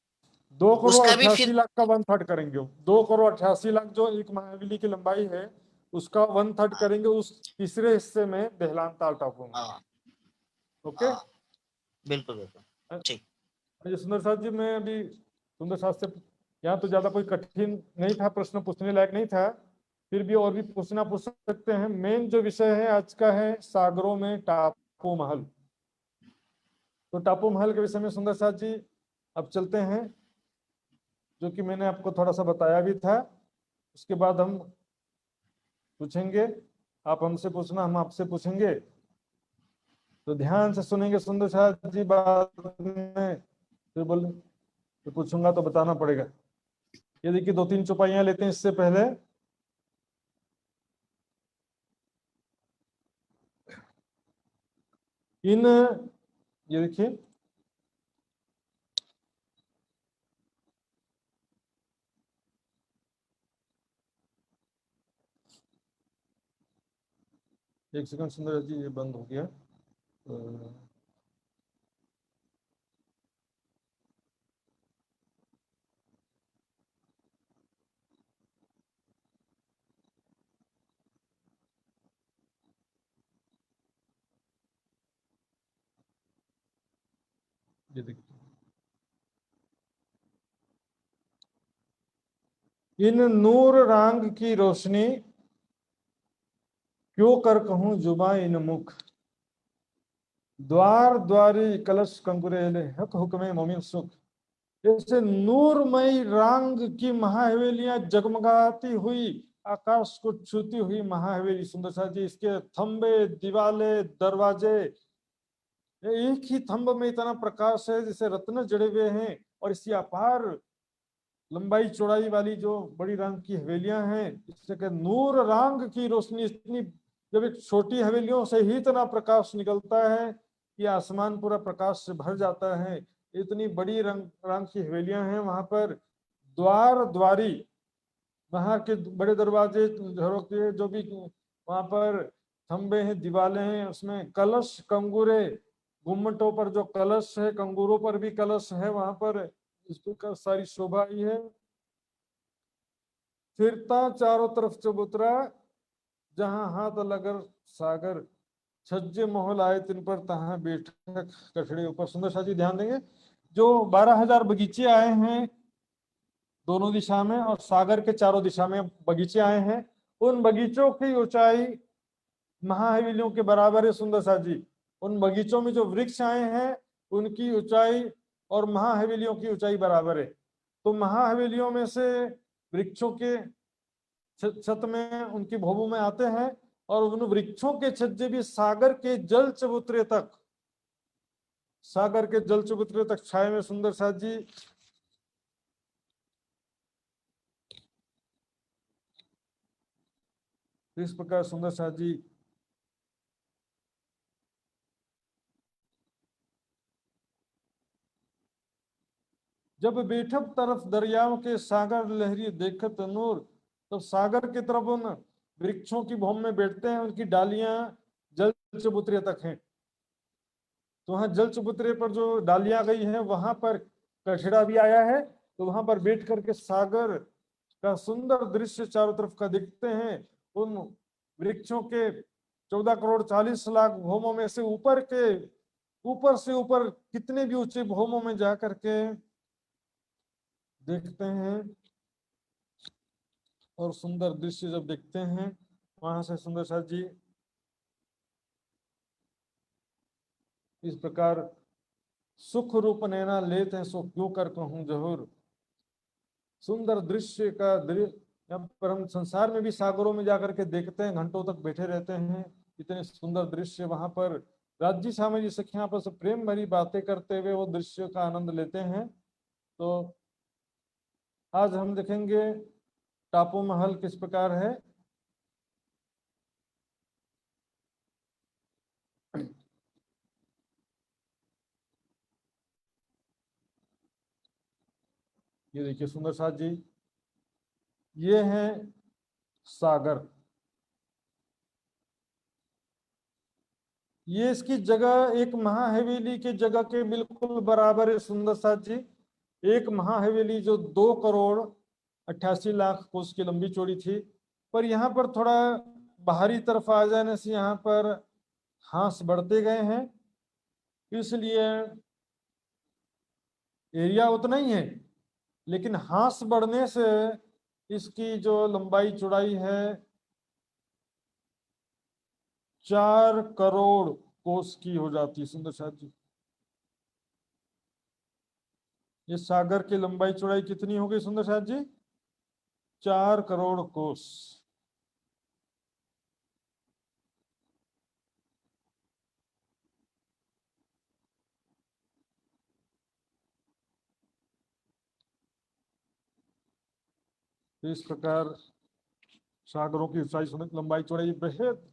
2 करोड़ उसका भी अट्ठासी फिर, लाख का 1/3 करेंगे। 2 करोड़ 88 लाख जो एक महावेली की लंबाई है, उसका 1/3 हाँ करेंगे उस तीसरे हिस्से में, दहलान ताल टापू में। हाँ ओके। हाँ, बिल्कुल बिल्कुल। ठीक। अजय सुंदर साहब जी, मैं अभी सुंदर साहब से, यहाँ तो ज्यादा कोई कठिन नहीं था, प्रश्न पूछने लायक नहीं था, फिर भी और भी पूछना पूछ सकते हैं। मेन जो विषय है आज का है सागरों में टापू महल। तो टापू महल के विषय में सुंदर साहब जी अब चलते हैं, जो कि मैंने आपको थोड़ा सा बताया भी था। उसके बाद हम पूछेंगे, आप हमसे पूछना, हम आपसे पूछेंगे। तो ध्यान से सुनेंगे सुंदर साहब जी, बाद में फिर बोल तो पूछूंगा तो बताना पड़ेगा। ये देखिए, 2-3 चौपाइयां लेते हैं इससे पहले। इन ये देखिए, एक सेकंड सुंदर जी, ये बंद हो गया। ये देखिए, इन नूर रांग की रोशनी, क्यों कर कहूं जुबा इन मुख, द्वार द्वारी कलश कंकुरेले हक हुक्मे मोमिन सुख। जैसे नूरमयी रांग की महाहवेलियां जगमगाती हुई, आकाश को छूती हुई महाहवेली सुंदर सा जी, इसके थंबे, दीवाले, दरवाजे, एक ही थंब में इतना प्रकाश है जैसे रत्न जड़े हुए हैं। और इसी अपार लंबाई चौड़ाई वाली जो बड़ी रंग की हवेलियां हैं, इससे कि नूर रंग की रोशनी इतनी, जब एक छोटी हवेलियों से ही इतना प्रकाश निकलता है कि आसमान पूरा प्रकाश से भर जाता है। इतनी बड़ी रंग की हवेलियां हैं वहां पर। द्वार द्वारी, वहां के बड़े दरवाजे घरों के जो भी वहां पर खंबे हैं, दीवालें हैं, उसमें कलश कंगूरे, गुम्मटों पर जो कलश है, कंगूरों पर भी कलश है, वहां पर इस प्रकार सारी शोभा ही है। फिरता चारों तरफ चबूतरा, जहां हाथ लगर सागर, छज्जे मोहल आए तिन पर तहां बैठक कठड़े ऊपर। सुंदर सा जी ध्यान देंगे, जो 12,000 बगीचे आए हैं दोनों दिशा में और सागर के चारों दिशा में बगीचे आए हैं, उन बगीचों की ऊंचाई महाहवेलियों के बराबर है। सुंदर सा जी, उन बगीचों में जो वृक्ष आए हैं उनकी ऊंचाई और महाहवेलियों की ऊंचाई बराबर है। तो महाहवेलियों में से वृक्षों के छत में, उनकी भोमों में आते हैं और उन वृक्षों के छज्जे भी सागर के जल चबूतरे तक, सागर के जल चबूतरे तक छाए में। सुंदर सा जी, इस प्रकार सुंदर सा जी जब बैठक तरफ दरियाओं के सागर लहरी देखत नूर, तो सागर की तरफ उन वृक्षों की भूमि में बैठते हैं, उनकी डालियां जल चबूतरे तक हैं। तो वहां जल चबूतरे पर जो डालियां गई हैं वहां पर कचड़ा भी आया है, तो वहां पर बैठ करके सागर का सुंदर दृश्य चारों तरफ का दिखते हैं। उन वृक्षों के 14 करोड़ 40 लाख भूमों में से ऊपर से ऊपर कितने भी ऊंचे भूमों में जा करके देखते हैं और सुंदर दृश्य जब देखते हैं वहां से सुंदर सा जी इस प्रकार सुख रूप नैना लेते हैं सो क्यों कर कहूं जहूर। सुंदर दृश्य का यहाँ पर हम संसार में भी सागरों में जाकर के देखते हैं, घंटों तक बैठे रहते हैं, इतने सुंदर दृश्य वहां पर राज्य सामाजिक सखियां आपस में प्रेम भरी बातें करते हुए वो दृश्य का आनंद लेते हैं। तो आज हम देखेंगे टापू महल किस प्रकार है। ये देखिए सुंदर साथ जी, ये है सागर, ये इसकी जगह एक महाहवेली की जगह के बिल्कुल बराबर है। सुंदर साथ जी, एक महाहवेली जो 2 करोड़ 88 लाख कोस की लंबी चौड़ी थी, पर यहाँ पर थोड़ा बाहरी तरफ आ जाने से यहाँ पर हांस बढ़ते गए हैं, इसलिए एरिया उतना ही है, लेकिन हांस बढ़ने से इसकी जो लंबाई चौड़ाई है 4 करोड़ कोस की हो जाती है। सुंदर साथ जी, ये सागर की लंबाई चौड़ाई कितनी हो गई सुंदर साथ जी? 4 करोड़ कोस। तो इस प्रकार सागरों की ऊंचाई लंबाई चौड़ाई बेहद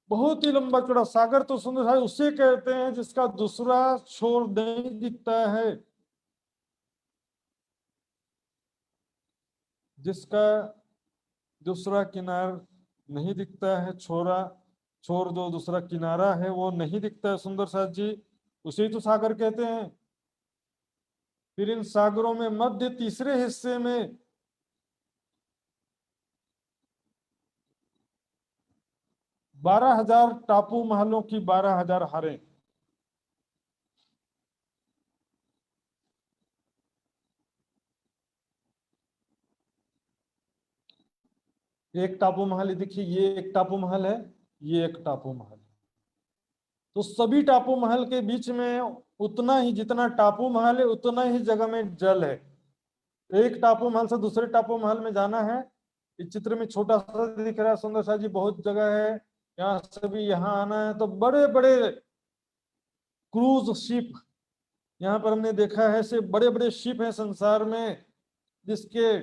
बहुत ही लंबा चौड़ा सागर तो सुंदर साथ उसे कहते हैं जिसका दूसरा छोर नहीं दिखता है, जिसका दूसरा किनार नहीं दिखता है, छोर जो दूसरा किनारा है वो नहीं दिखता है। सुंदर साथ जी, उसे ही तो सागर कहते हैं। फिर इन सागरों में मध्य तीसरे हिस्से में 12,000 टापू महलों की 12,000 हारें। एक टापू महल देखिए, ये एक टापू महल है, ये एक टापू महल है, तो सभी टापू महल के बीच में उतना ही, जितना टापू महल है उतना ही जगह में जल है। एक टापू महल से दूसरे टापू महल में जाना है, इस चित्र में छोटा सा दिख रहा है सुंदर सा जी, बहुत जगह है, यहाँ से भी यहाँ आना है तो बड़े बड़े क्रूज शिप यहाँ पर हमने देखा है, से बड़े बड़े शिप हैं संसार में जिसके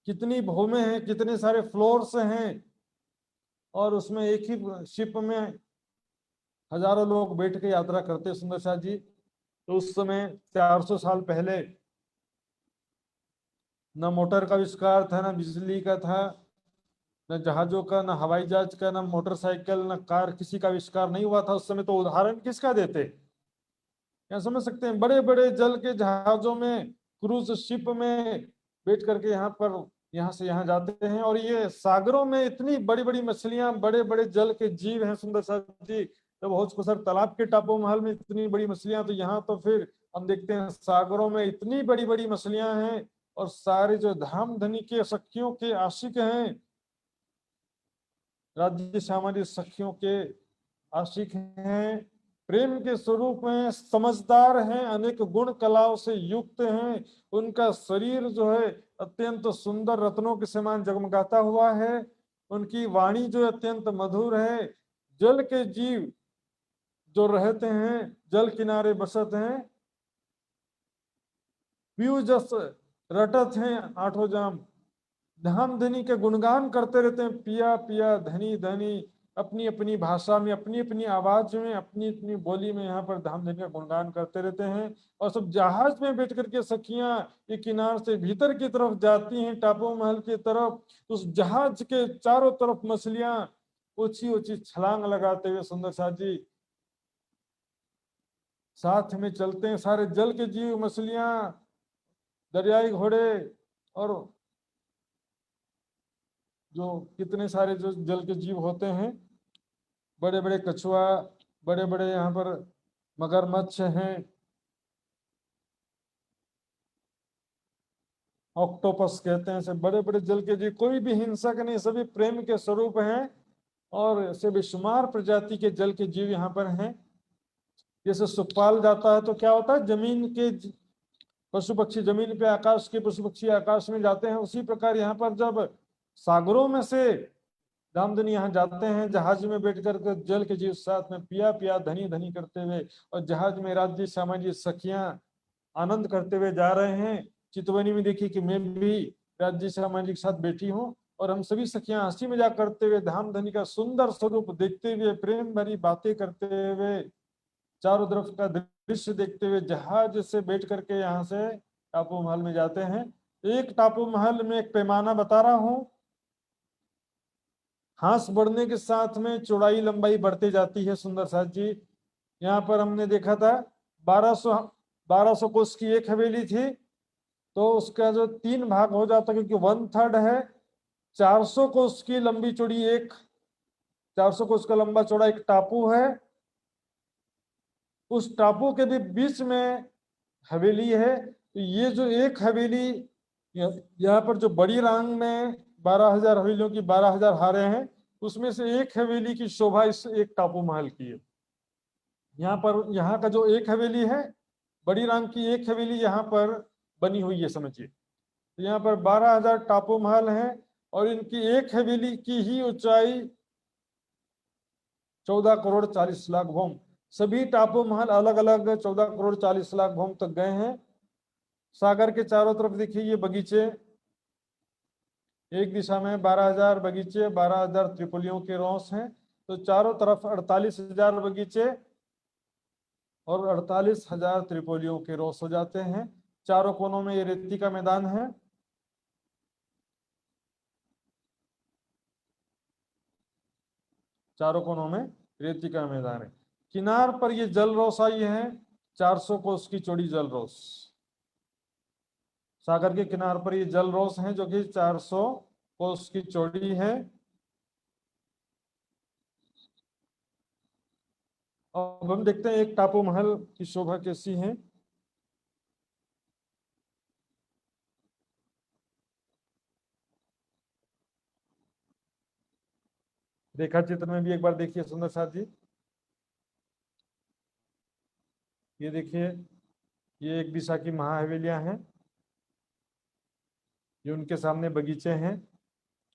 कितनी भूमें हैं, कितने सारे फ्लोर्स हैं, और उसमें एक ही शिप में हजारों लोग बैठ के यात्रा करते हैं। सुंदर शाह जी, तो उस समय 400 साल पहले न मोटर का आविष्कार था, न बिजली का था, न जहाजों का, न हवाई जहाज का, न मोटरसाइकिल, न कार, किसी का आविष्कार नहीं हुआ था उस समय। तो उदाहरण किसका देते, क्या समझ सकते हैं? बड़े बड़े जल के जहाजों में, क्रूज शिप में बैठ करके यहाँ से यहाँ जाते हैं। और ये सागरों में इतनी बड़ी बड़ी मछलियां, बड़े बड़े जल के जीव हैं सुंदर सा जी। जब हौज को सर तालाब के टापू महल में इतनी बड़ी मछलियां, तो यहाँ तो फिर हम देखते हैं सागरों में इतनी बड़ी बड़ी मछलियां हैं। और सारे जो धाम धनी के सखियों के आशिक हैं, राज्य सामाजिक सखियों के आशिक हैं, प्रेम के स्वरूप में समझदार हैं, अनेक गुण कलाओं से युक्त हैं। उनका शरीर जो है अत्यंत सुंदर रत्नों के समान जगमगाता हुआ है। उनकी वाणी जो अत्यंत मधुर है। जल के जीव जो रहते हैं, जल किनारे बसत हैं, पीयू जस रटत हैं आठों जाम। धाम धनी के गुणगान करते रहते हैं, पिया पिया धनी धनी, अपनी अपनी भाषा में, अपनी अपनी आवाज में, अपनी अपनी बोली में यहाँ पर धाम धनी का गुणगान करते रहते हैं। और सब जहाज में बैठ करके सखियां ये किनार से भीतर की तरफ जाती हैं, टापू महल की तरफ। उस जहाज के चारों तरफ मछलियां ऊंची ऊंची छलांग लगाते हुए सुंदर साथ जी साथ में चलते हैं। सारे जल के जीव, मछलियां, दरियाई घोड़े, और जो कितने सारे जो जल के जीव होते हैं, बड़े बड़े कछुआ, बड़े बड़े यहाँ पर मगरमच्छ हैं, ऑक्टोपस कहते हैं, सब बड़े बड़े जल के जीव। कोई भी हिंसक नहीं, सभी प्रेम के स्वरूप हैं। और से बेशुमार प्रजाति के जल के जीव यहाँ पर हैं। जैसे सुखपाल जाता है तो क्या होता है, जमीन के पशु पक्षी जमीन पे, आकाश के पशु पक्षी आकाश में जाते हैं। उसी प्रकार यहाँ पर जब सागरों में से दामदनी यहाँ जाते हैं, जहाज में बैठ कर जल के जीव साथ में पिया पिया धनी धनी करते हुए, और जहाज में राज्य सामाजिक सखियां आनंद करते हुए जा रहे हैं। चितवनी में देखिए कि मैं भी राज्य सामाजिक साथ बैठी हूँ, और हम सभी सखियां हंसी मजाक करते हुए धाम धनी का सुंदर स्वरूप देखते हुए, प्रेम भरी बातें करते हुए, चारों तरफ का दृश्य देखते हुए जहाज से बैठ करके यहाँ से टापू महल में जाते हैं। एक टापू महल में एक पैमाना बता रहा हूँ, हांस बढ़ने के साथ में चौड़ाई लंबाई बढ़ती जाती है सुंदर साथ जी। यहाँ पर हमने देखा था 1200 कोस की एक हवेली थी, तो उसका जो 3 भाग हो जाता, क्योंकि 1/3 है। 400 कोस की लंबी चौड़ी 400 कोस का लंबा चौड़ा एक टापू है। उस टापू के भी बीच में हवेली है। तो ये जो एक हवेली, यहाँ पर जो बड़ी रांग में 12,000 हवेलियों की 12,000 हारे हैं, उसमें से एक हवेली की शोभा इस एक टापू महल की है। यहाँ पर, यहाँ का जो एक हवेली है, बड़ी रांग की एक हवेली यहाँ पर बनी हुई है समझिए। तो यहाँ पर 12,000 टापू महल हैं, और इनकी एक हवेली की ही ऊंचाई 14 करोड़ 40 लाख भूम। सभी टापू महल अलग अलग 14 करोड़ 40 लाख भूम तक गए हैं। सागर के चारों तरफ देखिए ये बगीचे, एक दिशा में 12,000 बगीचे, 12,000 त्रिपोलियों के रोस हैं। तो चारों तरफ 48,000 बगीचे और 48,000 त्रिपोलियों के रोस हो जाते हैं। चारों कोनों में ये रेती का मैदान है। चारों कोनों में रेती का मैदान है। किनार पर ये जल रोस आई है, 400 कोस की चौड़ी जल रोस। सागर के किनार पर ये जल रोस है, जो कि 400 कोस की चौड़ी है। अब हम देखते हैं एक टापू महल की शोभा कैसी है। रेखा चित्र में भी एक बार देखिए सुंदर साथ जी। ये देखिए, ये एक दिशा की महाहवेलियां हैं, ये उनके सामने बगीचे हैं,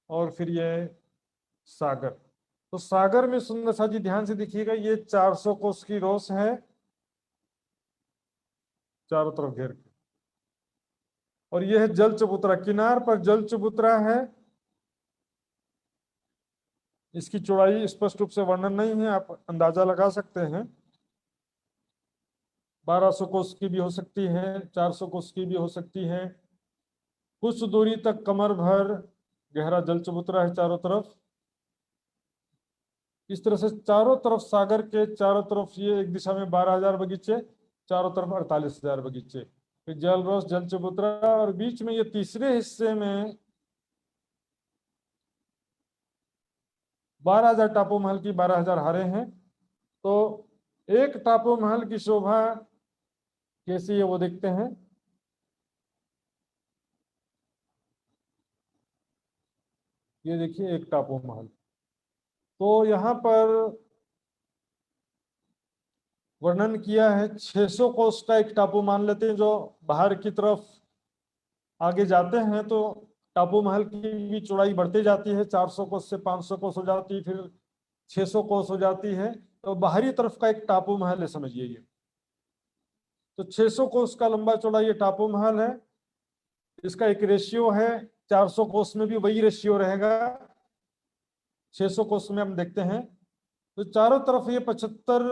और फिर ये सागर। तो सागर में सुंदर सा जी ध्यान से देखिएगा, ये 400 कोस की रोस है चारों तरफ घेर के, और यह है जल चबूतरा। किनार पर जल चबूतरा है। इसकी चौड़ाई स्पष्ट रूप से वर्णन नहीं है, आप अंदाजा लगा सकते हैं। 1200 कोस की भी हो सकती है, 400 कोस की भी हो सकती है। कुछ दूरी तक कमर भर गहरा जल चबूतरा है चारों तरफ। इस तरह से चारों तरफ सागर के चारों तरफ ये एक दिशा में 12,000 बगीचे, चारों तरफ 48,000 बगीचे, फिर जल रोस जल चबूतरा, और बीच में ये तीसरे हिस्से में 12,000 टापू महल की 12,000 हारे हैं। तो एक टापू महल की शोभा कैसी है वो देखते हैं। ये देखिए एक टापू महल। तो यहाँ पर वर्णन किया है 600 कोस का एक टापू मान लेते हैं। जो बाहर की तरफ आगे जाते हैं तो टापू महल की भी चौड़ाई बढ़ती जाती है, 400 कोस से 500 कोस हो जाती है, फिर 600 कोस हो जाती है। तो बाहरी तरफ का एक टापू महल है समझिए ये। तो 600 कोस का लंबा चौड़ा ये टापू महल है। इसका एक रेशियो है, 400 कोस में भी वही रेशियो रहेगा, 600 कोस में हम देखते हैं। तो चारों तरफ ये 75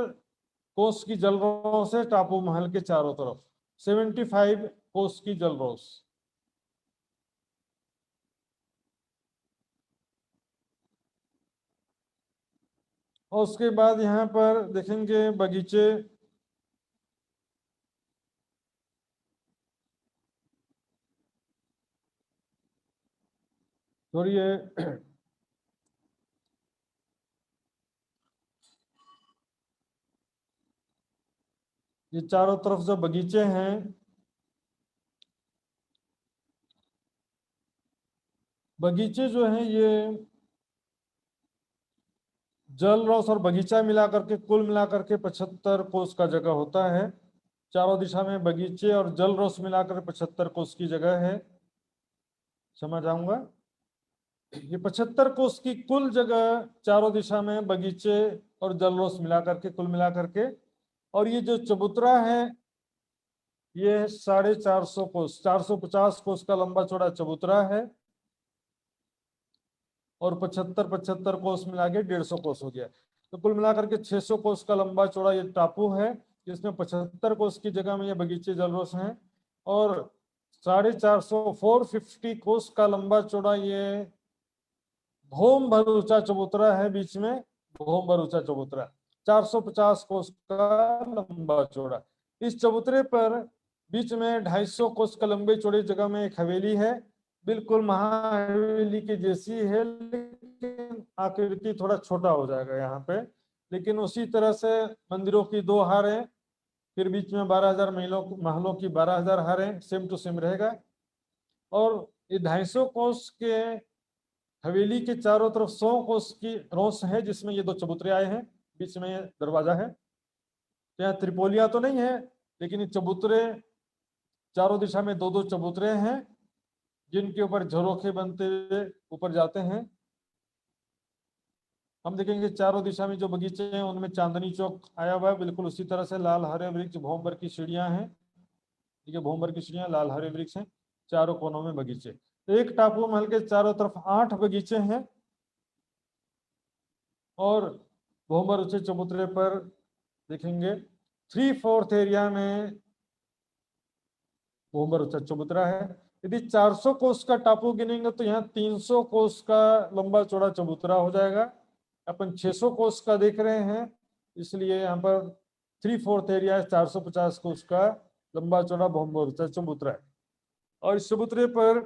कोस की जलरोस है टापू महल के चारों तरफ, 75 कोस की जलरोस। और उसके बाद यहाँ पर देखेंगे बगीचे। और ये चारों तरफ जो बगीचे हैं, बगीचे जो हैं ये जल रस और बगीचा मिला करके कुल मिला करके 75 कोस का जगह होता है। चारों दिशा में बगीचे और जल रस मिलाकर 75 कोस की जगह है। समझ आऊंगा। ये 75 कोस की कुल जगह चारों दिशा में बगीचे और जल रस मिला करके कुल मिला करके। और ये जो चबूतरा है ये 450 कोस, 450 कोस का लंबा चौड़ा चबूतरा है। और 75 कोस मिला के 150 कोस हो गया। तो कुल मिलाकर के 600 कोस का लंबा चौड़ा ये टापू है, जिसमें 75 कोस की जगह में ये बगीचे जलरोस हैं। और 450 कोस का लंबा चौड़ा ये भोम भरूचा चबूतरा है बीच में। भोम भरूचा चबूतरा 450 कोस का लंबा चौड़ा। इस चबूतरे पर बीच में 250 कोस का लंबे चौड़े जगह में एक हवेली है, बिल्कुल महाहवेली की जैसी है, लेकिन आकृति थोड़ा छोटा हो जाएगा यहाँ पे। लेकिन उसी तरह से मंदिरों की 2 हारें, फिर बीच में 12,000 महलों की 12,000 हारें, सेम टू सेम रहेगा। और ये 250 कोस के हवेली के चारों तरफ 100 कोस की रोस है, जिसमें ये 2 चबूतरे आए हैं, बीच में दरवाजा है। तो यहाँ त्रिपोलिया तो नहीं है, लेकिन ये चबूतरे चारों दिशा में 2-2 चबूतरे हैं, जिनके ऊपर झरोखे बनते हुए ऊपर जाते हैं। हम देखेंगे चारों दिशा में जो बगीचे हैं उनमें चांदनी चौक आया हुआ है, बिल्कुल उसी तरह से लाल हरे वृक्ष भोंबर की सीढ़ियां हैं। ठीक है, भोंबर की सीढ़ियां, लाल हरे वृक्ष हैं, चारों कोनों में बगीचे। तो एक टापू महल के चारों तरफ 8 बगीचे हैं। और भोंबर ऊंचे चबूतरे पर देखेंगे 3/4 एरिया में भोंबर ऊंचा चबूतरा है। यदि 400 कोस का टापू गिनेंगे तो यहाँ 300 कोस का लंबा चौड़ा चबूतरा हो जाएगा। अपन 600 कोस का देख रहे हैं, इसलिए यहाँ पर 3/4 एरिया 450 कोस का लंबा चौड़ा भोंबर ऊंचा चबूतरा है। और इस चबूतरे पर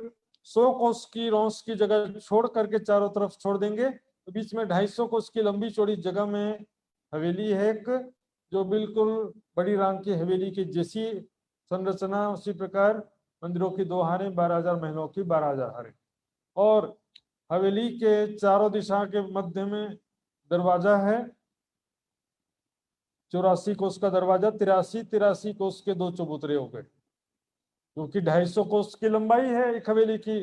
100 कोस की रोंस की जगह छोड़ करके चारों तरफ छोड़ देंगे, तो बीच में 250 कोस की लंबी चौड़ी जगह में हवेली है एक, जो बिल्कुल बड़ी राम की हवेली की जैसी संरचना, उसी प्रकार मंदिरों की 2 हारें, 12,000 महलों की 12,000 हारें। और हवेली के चारों दिशा के मध्य में दरवाजा है, 84 कोस का दरवाजा, 83 कोस के 2 चबूतरे हो गए, क्योंकि 250 कोस की लंबाई है एक हवेली की।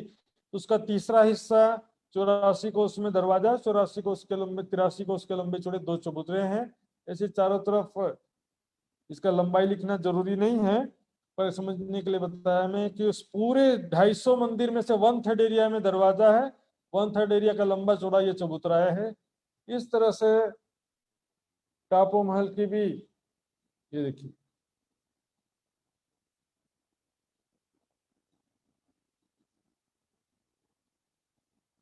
उसका तीसरा हिस्सा 84 कोस में दरवाजा, 84 कोस के लंबे, 83 कोस के लंबे चौड़े 2 चबूतरे हैं। ऐसे चारों तरफ इसका लंबाई लिखना जरूरी नहीं है, पर समझने के लिए बताया मैं कि उस पूरे 250 मंदिर में से 1/3 एरिया में दरवाजा है, 1/3 एरिया का लंबा चौड़ा ये चबूतरा है। इस तरह से टापू महल की भी ये देखिए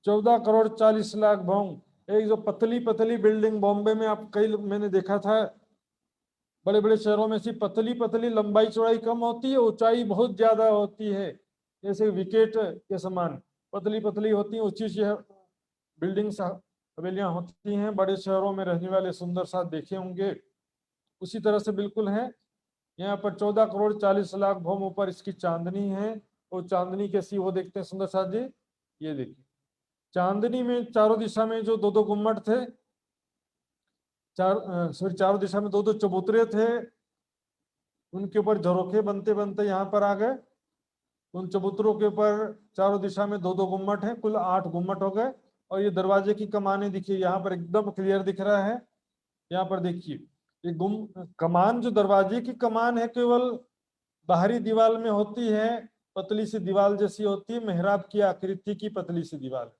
14,40,00,000 भवन। एक जो पतली पतली बिल्डिंग बॉम्बे में आप कई मैंने देखा था, बड़े बड़े शहरों में सी पतली पतली, लंबाई चौड़ाई कम होती है, ऊंचाई बहुत ज्यादा होती है, जैसे विकेट के समान पतली पतली होती है, ऊंची बिल्डिंग्स हवेलियां होती हैं। बड़े शहरों में रहने वाले सुंदर साथ देखे होंगे, उसी तरह से बिल्कुल है। यहाँ पर 14,40,00,000 भूम ऊपर इसकी चांदनी है। वो चांदनी कैसी वो देखते हैं सुंदर साथ जी। ये देखिए चांदनी में चारों दिशा में जो दो दो गुम्मट थे, चारों दिशा में दो दो चबूतरे थे, उनके ऊपर झरोखे बनते बनते यहाँ पर आ गए। उन चबूतरों के ऊपर चारों दिशा में दो दो गुम्मट हैं, कुल 8 गुम्मट हो गए। और ये दरवाजे की कमाने दिखिए, यहाँ पर एकदम क्लियर दिख रहा है। यहाँ पर देखिए ये कमान, जो दरवाजे की कमान है, केवल बाहरी दीवार में होती है, पतली सी दीवार जैसी होती है, मेहराब की आकृति की पतली सी दीवार।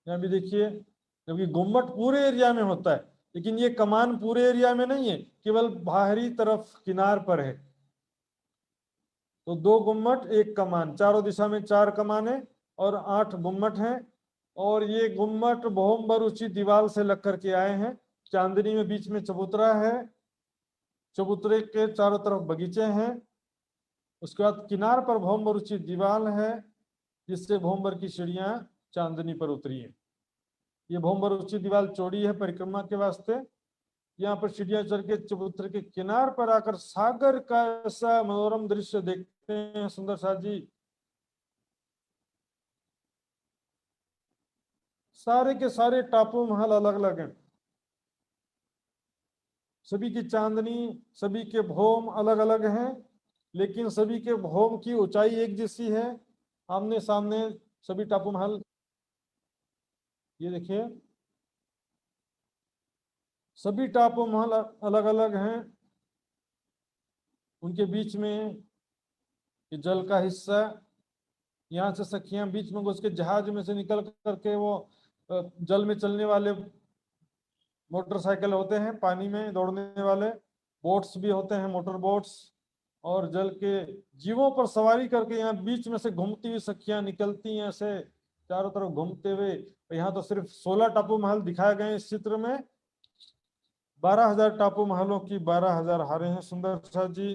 यहाँ भी देखिए, जबकि गुम्मट पूरे एरिया में होता है, लेकिन ये कमान पूरे एरिया में नहीं है, केवल बाहरी तरफ किनार पर है। तो 2 गुम्मट 1 कमान, चारों दिशा में 4 कमाने और 8 गुम्मट हैं। और ये गुम्मट बहुम्बर ऊंची दीवार से लग करके आए हैं। चांदनी में बीच में चबूतरा है, चबूतरे के चारों तरफ बगीचे हैं। उसके बाद किनार पर बहुम्बर ऊंची दीवार है, जिससे बहुम्बर की सीढ़ियां चांदनी पर उतरी है। ये बहुम्बर ऊंची दीवार चौड़ी है परिक्रमा के वास्ते। यहाँ पर सीढ़ियां चढ़ के चबूतरे के किनार पर आकर सागर का ऐसा मनोरम दृश्य देखते हैं सुंदर साथ जी। सारे के सारे टापू महल अलग अलग हैं, सभी की चांदनी, सभी के भौम अलग अलग हैं, लेकिन सभी के भौम की ऊंचाई एक जैसी है। आमने सामने सभी टापू महल, ये देखिए सभी टापू महल अलग अलग हैं। उनके बीच में ये जल का हिस्सा, यहाँ से सखियां बीच में घुस के जहाज में से निकल करके वो जल में चलने वाले मोटरसाइकिल होते हैं, पानी में दौड़ने वाले बोट्स भी होते हैं, मोटर बोट्स, और जल के जीवों पर सवारी करके यहाँ बीच में से घूमती हुई सखियां निकलती हैं, ऐसे चारों तरफ घूमते हुए। यहाँ तो सिर्फ 16 टापू महल दिखाए गए इस चित्र में। 12,000 टापू महलों की 12,000 हारे हैं सुंदर सा जी।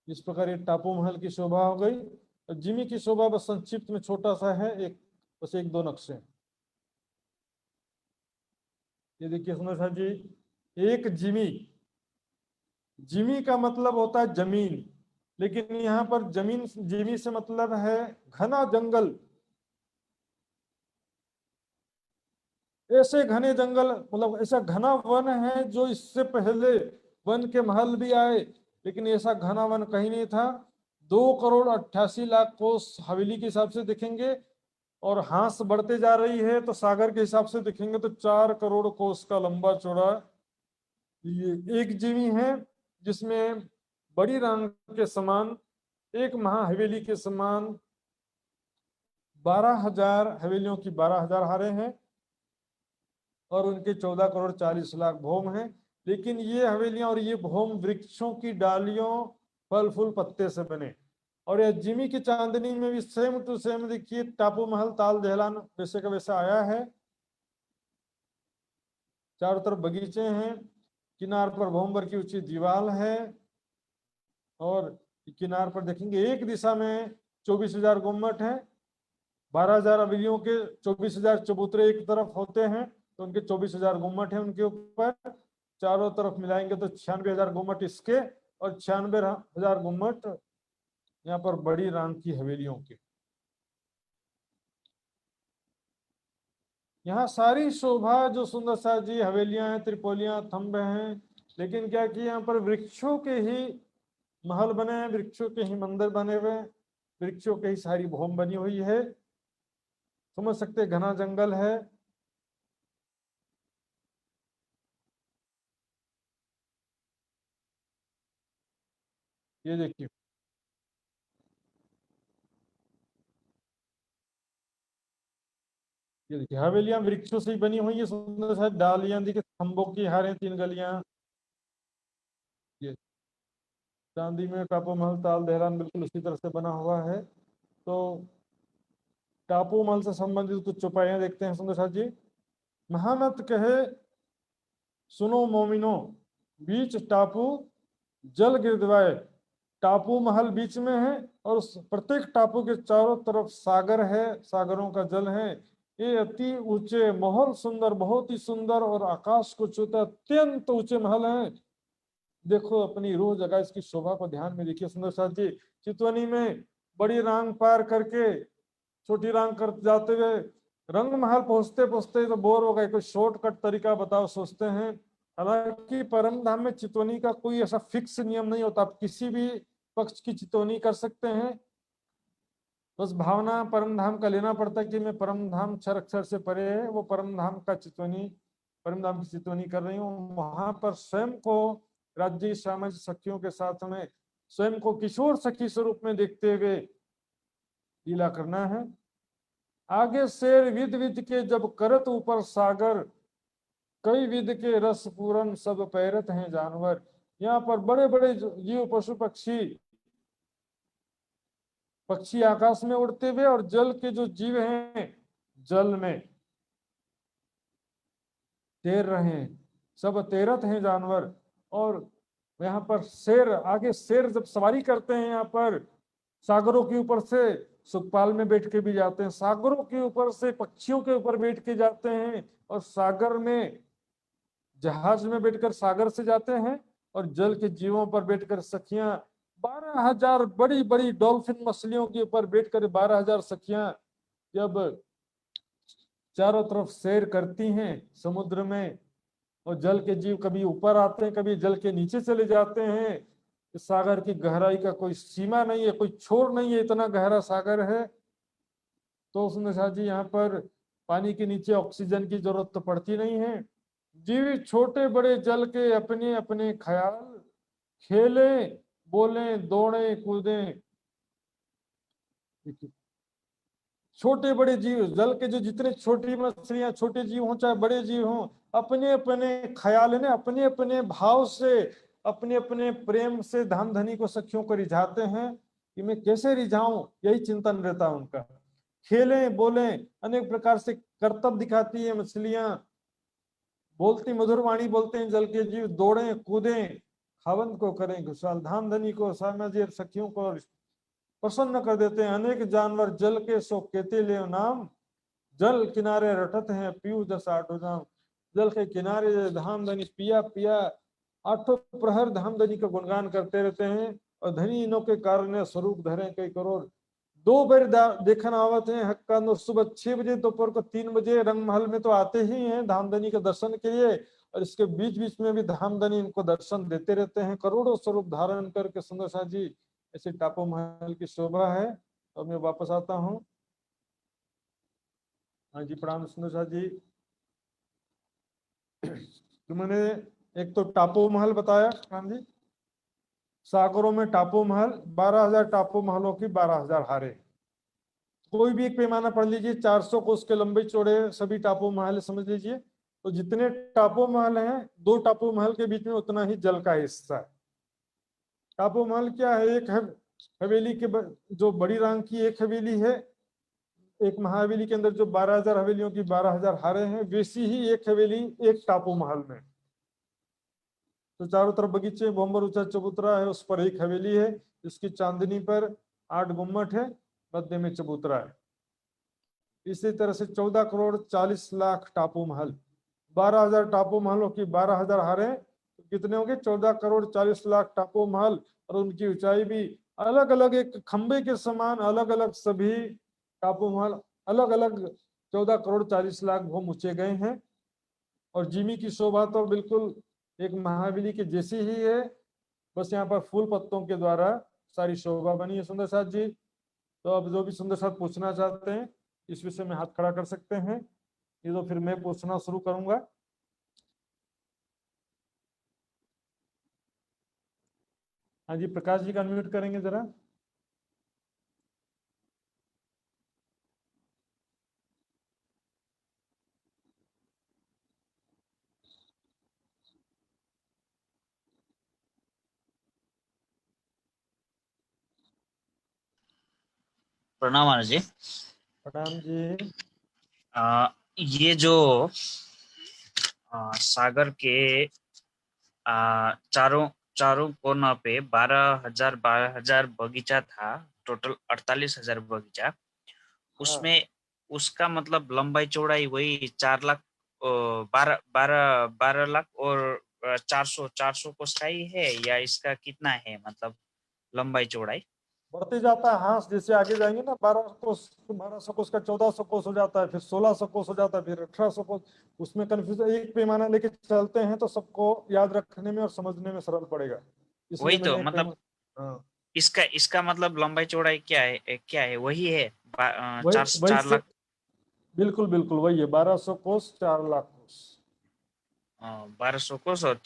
इस प्रकार ये टापू महल की शोभा हो गई। जिमी की शोभा बस संक्षिप्त में छोटा सा है, बस 1-2 नक्शे। ये देखिए सुंदर सा जी, एक जिमी, जिमी का मतलब होता है जमीन, लेकिन यहाँ पर जमीन, जिमी से मतलब है घना जंगल। ऐसे घने जंगल, मतलब ऐसा घना वन है जो इससे पहले वन के महल भी आए, लेकिन ऐसा घना वन कहीं नहीं था। 2,88,00,000 कोस हवेली के हिसाब से दिखेंगे, और हांस बढ़ते जा रही है तो सागर के हिसाब से दिखेंगे तो 4 करोड़ कोस का लंबा चौड़ा ये एक जिमी है, जिसमें बड़ी रांग के समान, एक महा हवेली के समान 12,000 हवेलियों की 12,000 हारे हैं, और उनके 14,40,00,000 भौम हैं। लेकिन ये हवेलियां और ये भौम वृक्षों की डालियों, फल फूल पत्ते से बने। और यह जिमी की चांदनी में भी सेम टू सेम देखिए, टापू महल ताल दहलान वैसे का वैसा आया है। चारों तरफ बगीचे हैं, किनार पर भौमबर की ऊंची दीवार है, और किनार पर देखेंगे एक दिशा में 24,000 गुम्मट है। 12,000 हवेलियों के 24,000 चबूतरे एक तरफ होते हैं, तो उनके 24,000 गुम्मट है उनके ऊपर। चारों तरफ मिलाएंगे तो 96,000 गुम्मट इसके, और 96,000 गुम्मट यहाँ पर बड़ी रांग की हवेलियों के। यहाँ सारी शोभा जो सुंदर सा जी, हवेलियां हैं, त्रिपोलियां, थंब हैं, लेकिन क्या कि यहाँ पर वृक्षों के ही महल बने हैं, वृक्षों के ही मंदिर बने हुए हैं, वृक्षों के ही सारी भौम बनी हुई है। समझ सकते, घना जंगल है। ये देखिए, ये देखिए हवेलियां वृक्षों से ही बनी हुई है, सुंदर सा डालियां देखिए, खंभों की हारें, 3 गलियां। ये चांदी में टापू महल ताल देहरान बिल्कुल उसी तरह से बना हुआ है। तो टापू महल से संबंधित कुछ चौपाइयां देखते हैं सुंदर साथ जी। महामत कहे सुनो मोमिनो, बीच टापू जल गिरदवाए। टापू महल बीच में है और उस प्रत्येक टापू के चारों तरफ सागर है, सागरों का जल है। ये अति ऊंचे महल सुंदर, बहुत ही सुंदर और आकाश को छूते अत्यंत ऊंचे महल हैं। देखो अपनी रूह जगह इसकी शोभा को ध्यान में देखिए सुंदर साथ जी। चितवनी में बड़ी रांग पार करके छोटी रांग कर जाते हुए रंग महल पहुंचते पहुंचते तो बोर हो गए, कोई शॉर्टकट तरीका बताओ सोचते हैं। हालांकि परम धाम में चितवनी का कोई ऐसा फिक्स नियम नहीं होता, आप किसी भी पक्ष की चितवनी कर सकते हैं। बस भावना परम धाम का लेना पड़ता है कि मैं परम धाम क्षर अक्षर से परे है, वो परम धाम का चितवनी, परम धाम की चितवनी कर रही हूँ। वहां पर स्वयं को राज्य सामाजिक सखियों के साथ हमें स्वयं को किशोर सखी स्वरूप में देखते हुए लीला करना है। आगे शेर विद विद के जब करत ऊपर सागर, कई विद के रस पूरन सब पैरत हैं जानवर। यहाँ पर बड़े बड़े जीव पशु पक्षी, पक्षी आकाश में उड़ते हुए और जल के जो जीव हैं जल में तैर रहे हैं, सब तैरत हैं जानवर। और यहाँ पर शेर, आगे शेर जब सवारी करते हैं यहाँ पर सागरों के ऊपर से, सुखपाल में बैठ के भी जाते हैं, सागरों के ऊपर से पक्षियों के ऊपर बैठ के जाते हैं और सागर में जहाज में बैठकर सागर से जाते हैं और जल के जीवों पर बैठकर सखियां 12,000 बड़ी बड़ी डॉल्फिन मछलियों के ऊपर बैठकर 12,000 सखियां जब चारों तरफ सैर करती हैं समुद्र में, और जल के जीव कभी ऊपर आते हैं कभी जल के नीचे चले जाते हैं। इस सागर की गहराई का कोई सीमा नहीं है, कोई छोर नहीं है, इतना गहरा सागर है। तो उसने साथ जी यहाँ पर पानी के नीचे ऑक्सीजन की जरूरत तो पड़ती नहीं है। जीव छोटे बड़े जल के अपने अपने ख्याल, खेले बोले दौड़े कूदे। छोटे बड़े जीव, जल के जो जितने छोटी मछलियां, छोटे जीव हों चाहे बड़े जीव हों, अपने अपने ख्याल ने अपने अपने भाव से, अपने अपने प्रेम से धाम धनी को सखियों को रिझाते हैं कि मैं कैसे रिझाऊं, यही चिंतन रहता है उनका। खेलें बोले अनेक प्रकार से करतब दिखाती है मछलियां, बोलती मधुर वाणी बोलते हैं जल के जीव, दौड़े कूदे खावंद को करें खुशहाल, धाम धनी को सामाजिक सखियों को प्रसन्न कर देते हैं। अनेक जानवर जल के सो केते ले नाम, जल किनारे रटत हैं पीऊ दस आठो जाम। जल के किनारे धाम धनी पिया पिया आठों प्रहर धाम धनी का गुणगान करते रहते हैं। और धनी इनों के कारण स्वरूप धरे कई करोड़। दो बार देखना आवत है हक्का नो, सुबह 6 बजे, दोपहर को 3 बजे रंग महल में तो आते ही हैं धामधनी के दर्शन के लिए, और इसके बीच बीच में भी धामधनी इनको दर्शन देते रहते हैं करोड़ों स्वरूप धारण करके। सुंदर शाह जी ऐसे टापू महल की शोभा है। और मैं वापस आता हूँ। हाँ जी प्रणाम सुंदर शाह जी। तो मैंने एक तो टापू महल बताया प्रणाम जी, सागरों में टापू महल, 12,000 टापू महलों की 12,000 हारे। कोई भी एक पैमाना पढ़ लीजिए, 400 कोस के लंबे चौड़े सभी टापू महल समझ लीजिए। तो जितने टापू महल हैं, 2 टापू महल के बीच में उतना ही जल का हिस्सा है। टापू महल क्या है, एक है हवेली के जो बड़ी रांग की एक हवेली है, एक महाहवेली के अंदर जो 12,000 हवेलियों की 12,000 हारे हैं, वैसी ही एक हवेली एक टापू महल में। तो चारों तरफ बगीचे, बोम्बर ऊंचा चबूतरा है, उस पर एक हवेली है जिसकी चांदनी पर 8 गुम्मट है, मध्य में चबूतरा है। इसी तरह से 14 करोड़ 40 लाख टापू महल, 12,000 टापू महलों की 12,000 हारे, तो कितने होंगे 14 करोड़ 40 लाख टापू महल। और उनकी ऊंचाई भी अलग अलग, एक खंबे के समान अलग अलग सभी टापू महल अलग अलग 14 करोड़ 40 लाख भूम ऊंचे गए हैं। और जिमी की शोभा तो बिल्कुल एक महाबली के जैसी ही है, बस यहाँ पर फूल पत्तों के द्वारा सारी शोभा बनी है सुंदर साथ जी। तो अब जो भी सुंदर साथ पूछना चाहते हैं इस विषय में हाथ खड़ा कर सकते हैं, ये तो फिर मैं पूछना शुरू करूंगा। हाँ जी प्रकाश जी का अनम्यूट करेंगे जरा। प्रणाम महाराज जी। प्रणाम जी। ये जो सागर के चारों चारों कोना पे 12,000 बगीचा था, टोटल 48,000 बगीचा। हाँ, उसमें उसका मतलब लंबाई चौड़ाई वही 4 लाख 12 लाख और 400 कोस का ही है, या इसका कितना है मतलब लंबाई चौड़ाई? बढ़ते जाता है हाँ, जैसे आगे जाएंगे ना 12 कोस, 1200 कोस का 1400 कोस हो जाता है, फिर 1600 कोस हो जाता है, फिर 1800 कोस। उसमें कंफ्यूजन, एक पैमाना लेके चलते हैं तो सबको याद रखने में और समझने में सरल पड़ेगा, इसलिए वही तो मैंने एक मतलब पैमाना। हाँ, इसका मतलब लंबाई चौड़ाई क्या है वही है वही चार वही चार से, लाख बिल्कुल बिल्कुल वही है, 1200 कोस 4 लाख कोस। 1200 कोस और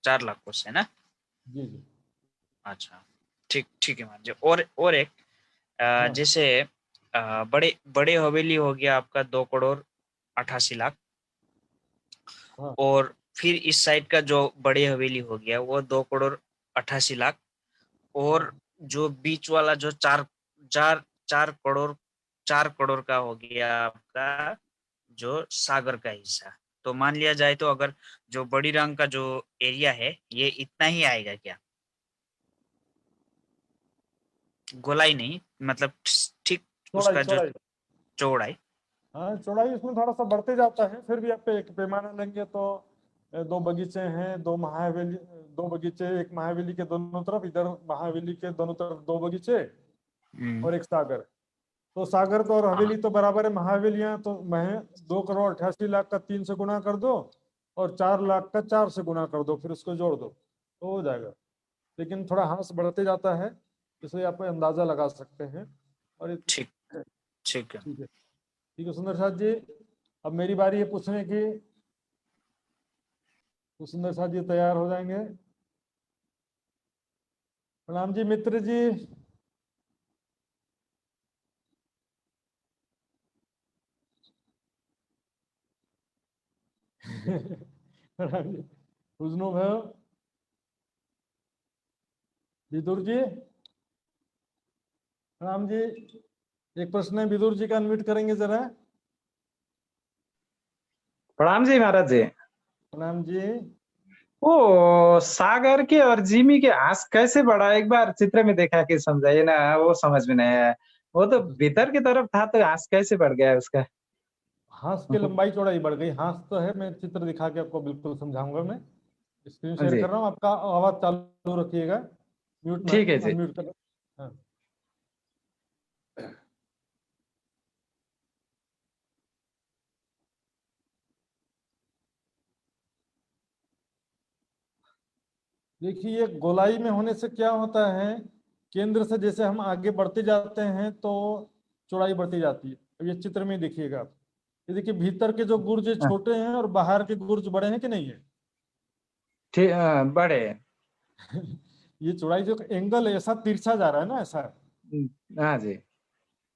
4 लाख कोस है ना? जी जी। अच्छा, ठीक ठीक है महाराज जी। और एक हाँ जैसे बड़े बड़े हवेली हो गया आपका 2,88,00,000, हाँ और फिर इस साइड का जो बड़े हवेली हो गया वो 2,88,00,000, और हाँ जो बीच वाला जो चार चार 4 करोड़ 4 करोड़ का हो गया आपका जो सागर का हिस्सा। तो मान लिया जाए तो अगर जो बड़ी रंग का जो एरिया है ये इतना ही आएगा क्या? गोलाई नहीं, मतलब ठीक चौड़ाई उसका जो चौड़ाई। चौड़ाई। हाँ चौड़ाई उसमें थोड़ा सा बढ़ते जाता है, फिर भी आप एक पैमाना लेंगे तो 2 बगीचे हैं, 2 महाहवेली, 2 बगीचे, एक महाहवेली के दोनों तरफ, इधर महाहवेली के दोनों तरफ 2 बगीचे हम्म, और एक सागर। तो सागर तो और हाँ हवेली तो बराबर है, महाहवेलियां तो मैं 2,88,00,000 का 3 से गुना कर दो और 4 लाख का 4 से गुना कर दो, फिर उसको जोड़ दो तो हो जाएगा। लेकिन थोड़ा हाथ बढ़ते जाता है, इसलिए आप अंदाजा लगा सकते हैं। और ठीक ठीक है। ठीक है सुंदर साथ जी, अब मेरी बारी है पूछने की। तो सुंदर साथ जी तैयार हो जाएंगे। प्रणाम जी मित्र जी। प्रणाम जी। उजनू भयो विदुर जी। प्रणाम जी। एक प्रश्न है, विदुर जी का अनम्यूट करेंगे जरा। प्रणाम जी महाराज जी। प्रणाम जी। वो सागर के और जिमी के आंस कैसे बढ़ा, एक बार चित्र में देखा के समझाइए ना, वो समझ में नहीं आया। वो तो भीतर की तरफ था तो आंस कैसे बढ़ गया उसका? हाथ की लंबाई चौड़ाई बढ़ गई, हाथ तो है, मैं चित्र दिखा के आपको बिल्कुल समझाऊंगा। मैं स्क्रीन शेयर जी कर रहा हूँ, आपका आवाज चालू रखिएगा, म्यूट ना, ठीक है जी। अनम्यूट कर। हाँ। देखिए गोलाई में होने से क्या होता है, केंद्र से जैसे हम आगे बढ़ते जाते हैं तो चौड़ाई बढ़ती जाती है। अब ये चित्र में देखिएगा आप, ये देखिए भीतर के जो गुर्ज हाँ, छोटे हैं और बाहर के गुर्ज बड़े हैं कि नहीं है। ठीक, बड़े। ये चौड़ाई जो एंगल है ऐसा तिरछा जा रहा है ना, ऐसा। हाँ जी।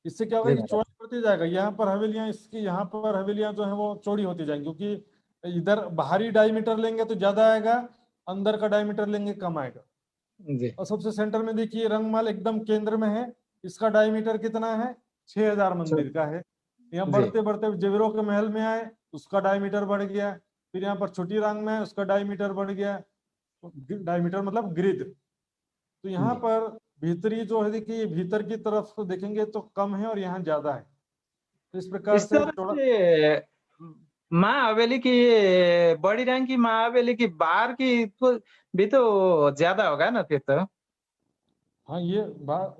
इससे क्या होगा जी कि महाराज। चौड़ाई बढ़ती जाएगा, यहाँ पर हवेलियां, इसकी यहाँ पर हवेलियां जो है वो चौड़ी होती जाएंगी, क्योंकि इधर बाहरी डायमीटर लेंगे तो ज्यादा आएगा, अंदर का डायमीटर लेंगे कम आएगा। जी और सबसे सेंटर में देखिए रंगमहल एकदम केंद्र में है, इसका डायमीटर कितना है, 6,000 मंदिर का है। यहाँ जी बढ़ते बढ़ते जेवरों के महल में आए, उसका डायमीटर बढ़ गया। फिर यहाँ पर छोटी रंग में है, उसका डायमीटर बढ़ गया। डायमीटर मतलब ग्रिड। तो यहाँ जी। पर भीतरी जो है, देखिए भीतर की तरफ तो देखेंगे तो कम है और यहाँ ज्यादा है, तो इस प्रकार इस से तरह थोड़ा। से माँ हवेली की, बड़ी रंग की माँ हवेली की बाहर की तो भी तो ज्यादा होगा ना फिर तो? हाँ ये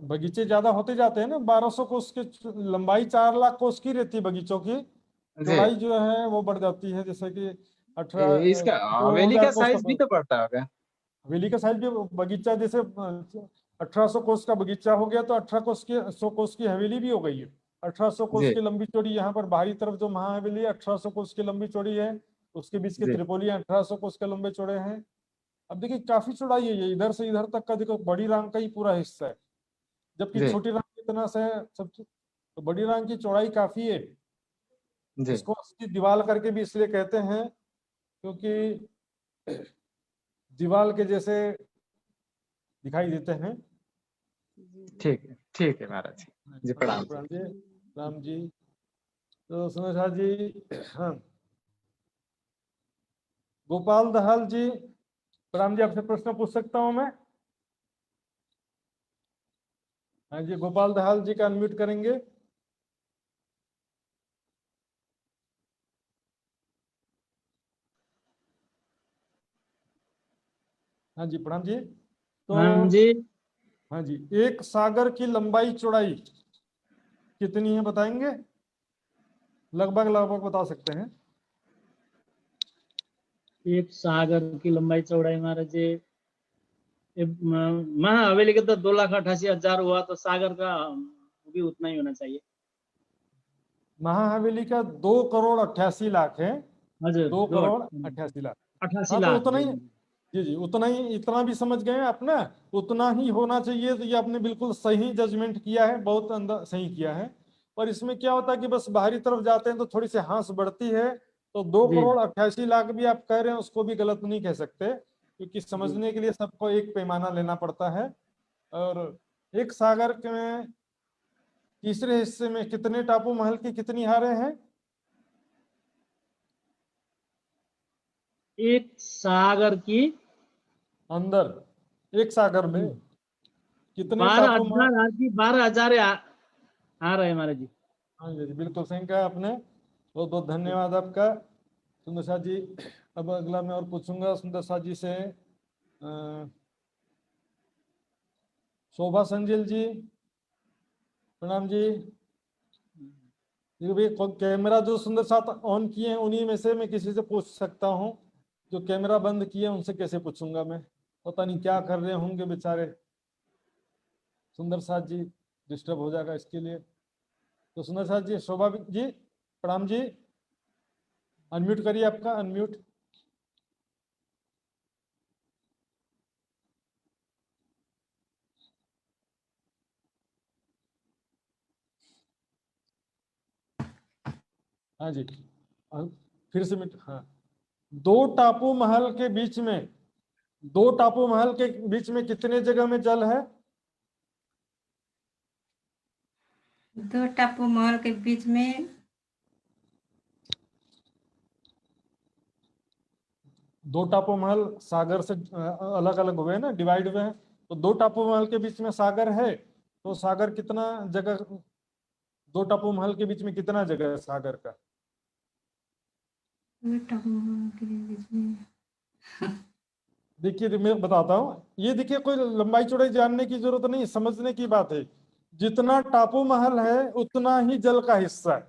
बगीचे ज्यादा होते जाते हैं ना, 1200 कोस के लंबाई 4 लाख कोस की रहती है बगीचों की, जी। चौड़ाई जो है वो बढ़ जाती है, जैसे कि 18 इसका दो हवेली हजार का कोस साइज भी तक। तो बढ़ता होगा। हवेली का साइज भी, बगीचा जैसे 1800 कोस का बगीचा हो गया तो 18 कोस की 100 कोस की हवेली भी हो गई है। 1800 कोस जी की लंबी चौड़ी, यहाँ पर बाहरी तरफ जो महाहवेली है 1800 कोस की लंबी चौड़ी है, उसके बीच के जी त्रिपोलियां 1800 कोस के लंबे चौड़े हैं। अब देखिए काफी चौड़ाई है ये, इधर से इधर तक का देखो बड़ी रांग का ही पूरा हिस्सा है, जबकि जी छोटी रांग इतना से है सब। तो बड़ी रांग की चौड़ाई काफी है। जी। इसको उसकी दीवार करके भी इसलिए कहते हैं क्योंकि दीवार के जैसे दिखाई देते हैं। ठीक है। ठीक है महाराज जी प्रणाम। प्रणाम जी। राम जी। तो सुंदर साथ जी, हाँ, गोपाल दहाल जी, प्रणाम जी, आपसे प्रश्न पूछ सकता हूं मैं? हाँ जी, गोपाल दहाल जी का अनम्यूट करेंगे। हाँ जी, प्रणाम जी। तो हाँ जी, हाँ जी, एक सागर की लंबाई चौड़ाई कितनी है बताएंगे? लगभग लगभग बता सकते हैं। एक सागर की लंबाई चौड़ाई महाराज जी, महाहवेली का तो 2,88,000 हुआ, तो सागर का भी उतना ही होना चाहिए। महाहवेली का 2,88,00,000 है। हजुर, 2,88,00,000। 88 हाँ, तो लाख उतना जी। ही, जी जी, उतना ही, इतना भी समझ गए आप ना, उतना ही होना चाहिए। तो ये आपने बिल्कुल सही जजमेंट किया है, बहुत अंदर सही किया है। पर इसमें क्या होता है कि बस बाहरी तरफ जाते हैं तो थोड़ी सी हाँस बढ़ती है। तो दो जी करोड़ 88,00,000 भी आप कह रहे हैं, उसको भी गलत नहीं कह सकते, क्योंकि जी। समझने के लिए सबको एक पैमाना लेना पड़ता है। और एक सागर के में तीसरे हिस्से में कितने टापू महल की कितनी हारें हैं? एक सागर की अंदर एक सागर में कितने बारह टापू महल? हजार की 12,000 आ रहे हैं महाराज जी। हाँ जी, बिल्कुल सही कहा आपने। बहुत बहुत धन्यवाद आपका सुंदर साथ जी। अब अगला मैं और पूछूंगा सुंदर साथ जी से। शोभा संजिल जी, प्रणाम जी। ये भी कैमरा जो सुंदर साथ ऑन किए हैं उन्हीं में से मैं किसी से पूछ सकता हूँ, जो कैमरा बंद किए हैं उनसे कैसे पूछूंगा मैं? पता नहीं क्या कर रहे होंगे बेचारे। सुंदर साथ जी डिस्टर्ब हो जाएगा इसके लिए। तो सुंदर साथ जी, शोभा जी, प्रणाम जी, अनम्यूट करिए आपका, अनम्यूट। हाँ जी, फिर से मिट, हाँ। दो टापू महल के बीच में, दो टापू महल के बीच में कितने जगह में जल है? दो टापू महल के बीच में दो टापू महल सागर से अलग अलग हुए हैं ना, डिवाइड हुए हैं। तो दो टापू महल के बीच में सागर है, तो सागर कितना जगह, दो टापू महल के बीच में कितना जगह है सागर का? दो टापू महल के बीच में देखिए मैं बताता हूँ, ये देखिए कोई लंबाई चौड़ाई जानने की जरूरत नहीं, समझने की बात है। जितना टापू महल है उतना ही जल का हिस्सा है।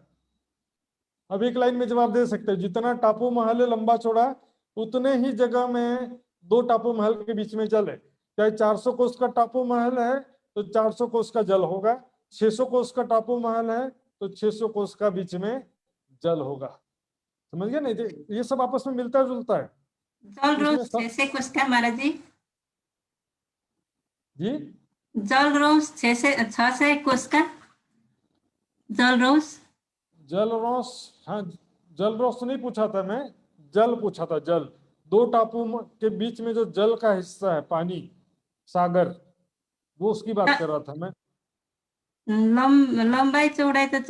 अब एक लाइन में जवाब दे सकते हैं, जितना टापू महल है लंबा चौड़ा, उतने ही जगह में दो टापू महल के बीच में जल है। चाहे 400 कोस का टापू महल है तो 400 कोस का जल होगा, 600 कोस का टापू महल है तो 600 कोस का बीच में जल होगा। समझ गए ना? ये सब आपस में मिलता जुलता है। जल इसमें रोज 600 कोस का महाराज जी। जी, जल रोज 600 कोस का जल रोज। जल रोस, हाँ, जल रोस नहीं पूछा था मैं, जल पूछा था, जल। दो टापू के बीच में जो जल का हिस्सा है, पानी, सागर, वो उसकी बात कर रहा था मैं। लंबाई चौड़ाई तो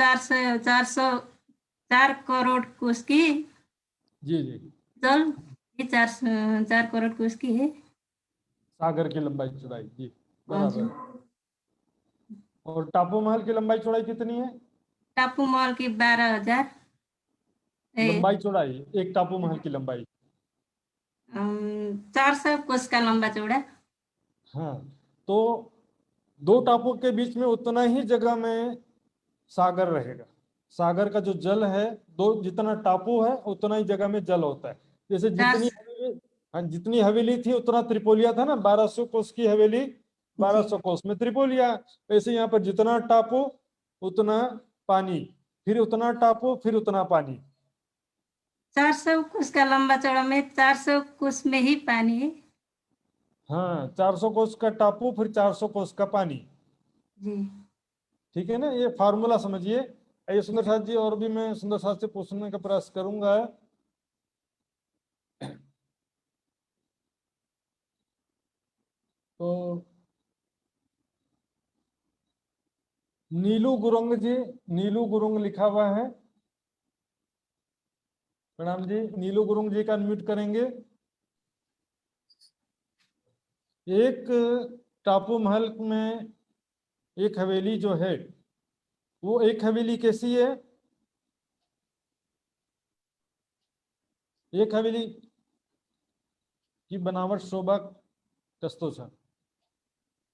4 कोस की जी जी, जल, ये 4 करोड़ कोस की है। सागर की लंबाई चौड़ाई, जी हाँ जी। बराबर। और टापू महल की लंबाई चौड़ाई कितनी है? टापू महल की 12,000 लंबाई चौड़ाई, एक टापू महल की लंबाई। 400 कोस का लंबा चौड़ा। हाँ, तो दो टापू के बीच में उतना ही जगह में सागर रहेगा। सागर का जो जल है, दो, जितना टापू है उतना ही जगह में जल होता है। जैसे चार हाँ, जितनी हवेली थी उतना त्रिपोलिया था ना, 1200 कोस की हवेली, जी 1200 कोस में त्रिपोलिया। वैसे यहाँ पर जितना टापू उतना पानी, फिर उतना टापू, फिर उतना पानी। 400 कोस का लंबा चौड़ा में 400 कोस में ही पानी है। हाँ, 400 कोस का टापू, फिर 400 कोस का पानी। जी ठीक है ना, ये फार्मूला समझिए। आइए सुंदर साथ जी, और भी मैं सुंदर साथ से पूछने का प्रयास करूंगा। तो नीलू गुरुंग जी, नीलू गुरुंग लिखा हुआ है। प्रणाम जी, नीलू गुरुंग जी का अनम्यूट करेंगे। एक टापू महल में एक हवेली जो है, वो एक हवेली कैसी है? एक हवेली की बनावट शोभा कस्तो छ?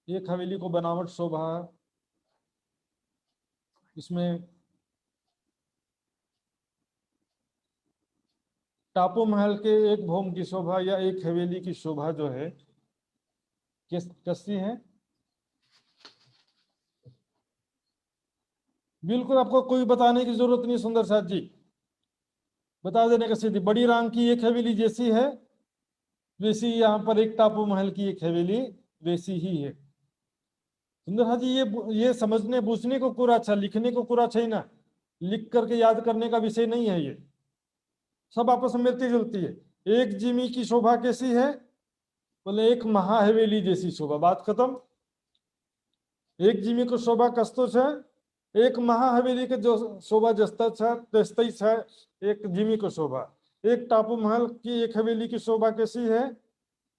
एक हवेली को बनावट शोभा, इसमें टापू महल के एक भोम की शोभा या एक हवेली की शोभा जो है कैसी है? बिल्कुल आपको कोई बताने की जरूरत नहीं सुंदर साथ जी, बता देने का सीधी। बड़ी राम की एक हवेली जैसी है वैसी यहाँ पर एक टापू महल की एक हवेली वैसी ही है। सुंदर साथ जी, ये समझने बूझने को पूरा अच्छा, लिखने को पूरा अच्छा ही ना, लिख करके याद करने का विषय नहीं है ये, सब आपस में मिलती जुलती है। एक जिमी की शोभा कैसी है? बोले एक महा हवेली जैसी शोभा, बात खत्म। एक जिमी को शोभा कस्तो है? एक महा हवेली के जो शोभा जस्ता था तेस्ता है एक जिमी को शोभा। एक टापू महल की एक हवेली की शोभा कैसी है?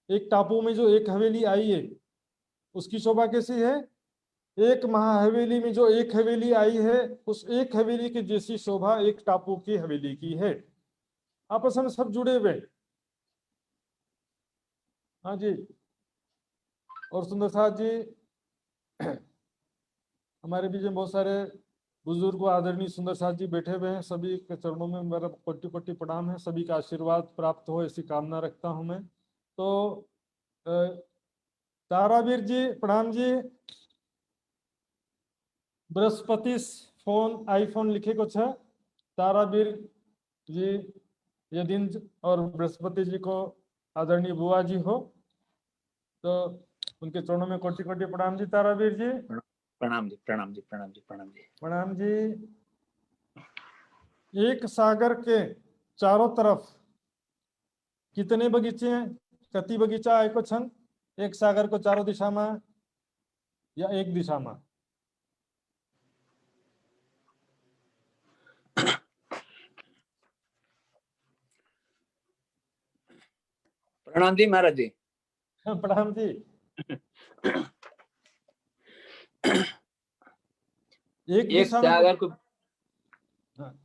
एक टापू में जो एक हवेली आई है उसकी शोभा कैसी है? एक महा हवेली में जो एक हवेली आई है उस एक हवेली की जैसी शोभा एक टापू की हवेली की है। आपस में सब जुड़े हुए। हाँ जी। और सुंदर साथ जी, हमारे बीच में बहुत सारे बुजुर्ग व आदरणीय सुंदर साथ जी बैठे हुए हैं, सभी के चरणों में मेरा कोटि कोटि प्रणाम है। सभी का आशीर्वाद प्राप्त हो ऐसी कामना रखता हूं मैं। तो तारावीर जी प्रणाम जी। बृहस्पति फोन आईफोन लिखे कुछ है। तारावीर जी ये दिन और बृहस्पति जी को आदरणीय बुआ जी हो, तो उनके चरणों में कोटि कोटि प्रणाम जी। तारावीर जी प्रणाम जी, प्रणाम जी, प्रणाम जी, प्रणाम जी, प्रणाम जी। एक सागर के चारों तरफ कितने बगीचे हैं? कति बगीचा है कुछ? एक सागर को चारों दिशा में या एक दिशा में? प्रणाम जी महाराज जी। प्रणाम जी। एक एक दिशा में सागर को,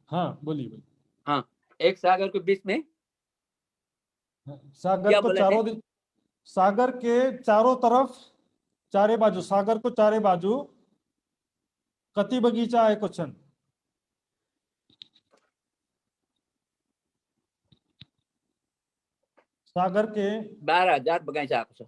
हाँ बोलिए। हाँ, एक सागर के बीच में सागर क्या को बोले चारों थे? सागर के चारों तरफ, चारे बाजू, सागर को चारे बाजू कति बगीचा है क्वेश्चन? सागर के 12,000 बगीचा कुछ।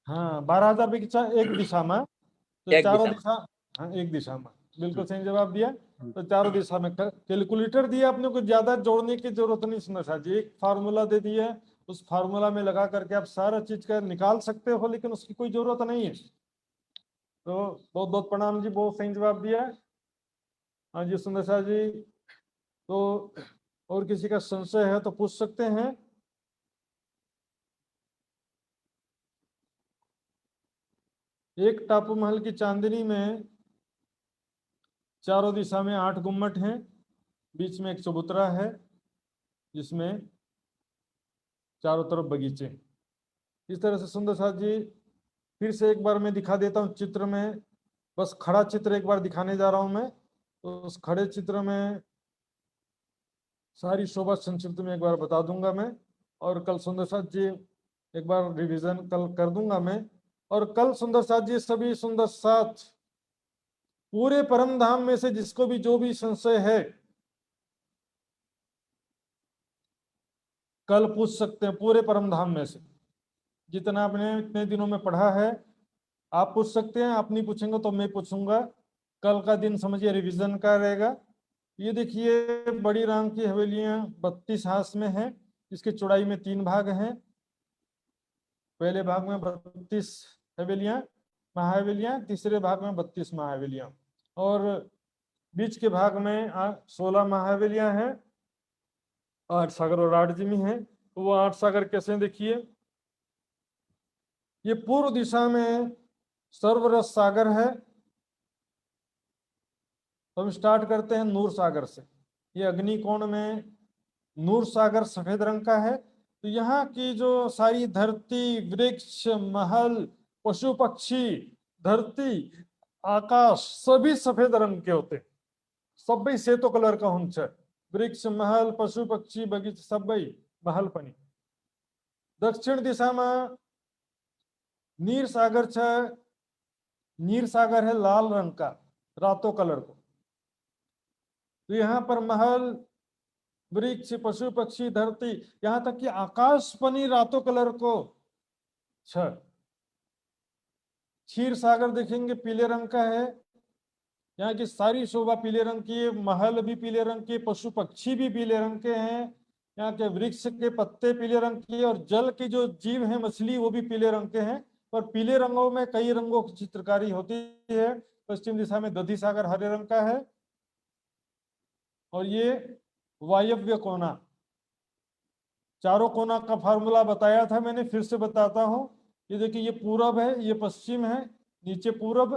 हाँ 12,000 बगीचा एक दिशा में, तो एक चारों दिशा में। दिशा, हाँ एक दिशा में, बिल्कुल सही जवाब दिया। तो चारों दिशा में कैलकुलेटर दिया आपने, कुछ ज्यादा जोड़ने की जरूरत नहीं सुना साहब जी, एक फार्मूला दे दिया, उस फार्मूला में लगा करके आप सारा चीज का निकाल सकते हो, लेकिन उसकी कोई जरूरत नहीं है। तो बहुत बहुत प्रणाम जी, बहुत सही जवाब दिया। हाँ जी सुंदर साहब जी, तो और किसी का संशय है तो पूछ सकते हैं। एक टापू महल की चांदनी में चारों दिशा में 8 गुम्मट हैं, बीच में एक चबूतरा है जिसमें चारों तरफ बगीचे। इस तरह से सुंदर साथ जी फिर से एक बार मैं दिखा देता हूँ चित्र में, बस खड़ा चित्र एक बार दिखाने जा रहा हूं मैं। तो उस खड़े चित्र में सारी शोभा संक्षिप्त में एक बार बता दूंगा मैं, और कल सुंदर साथ जी एक बार रिवीजन कल कर दूंगा मैं। और कल सुंदर साथ जी सभी सुंदर साथ पूरे परम धाम में से जिसको भी जो भी संशय है कल पूछ सकते हैं। पूरे परम धाम में से जितना आपने इतने दिनों में पढ़ा है आप पूछ सकते हैं, आप नहीं पूछेंगे तो मैं पूछूंगा। कल का दिन समझिए रिवीजन का रहेगा। ये देखिए बड़ी राम की हवेलियां 32 हाथ में है, इसकी चौड़ाई में 3 भाग हैं। पहले भाग में 32 हवेलियां महाहवेलियां, तीसरे भाग में 32 महाहवेलियां, और बीच के भाग में 16 महाहवेलियां हैं। 8 सागर और 8 जिमी है। तो वो 8 सागर कैसे देखिए, ये पूर्व दिशा में सर्वरस सागर है, तो हम स्टार्ट करते हैं नूर सागर से। ये अग्निकोण में नूर सागर सफेद रंग का है। तो यहाँ की जो सारी धरती, वृक्ष, महल, पशु पक्षी, धरती, आकाश सभी सफेद रंग के होते हैं। सबै सेतो कलर का हुन्छ। वृक्ष, महल, पशु पक्षी, बगीचा सबै महल पनि। दक्षिण दिशामा नीर सागर छ। नीर सागर है लाल रंग का, रातो कलर को। तो यहाँ पर महल, वृक्ष, पशु पक्षी, धरती, यहाँ तक कि आकाश पनि रातो कलर को छ। क्षीर सागर देखेंगे पीले रंग का है। यहाँ की सारी शोभा पीले रंग की है। महल भी पीले रंग के, पशु पक्षी भी पीले रंग के हैं। यहाँ के वृक्ष के पत्ते पीले रंग के, और जल के जो जीव हैं, मछली, वो भी पीले रंग के हैं। पर पीले रंगों में कई रंगों की चित्रकारी होती है। पश्चिम दिशा में दधी सागर हरे रंग का है। और ये वायव्य कोना, चारों कोना का फार्मूला बताया था मैंने, फिर से बताता हूं। ये देखिए, ये पूरब है, ये पश्चिम है, नीचे पूरब,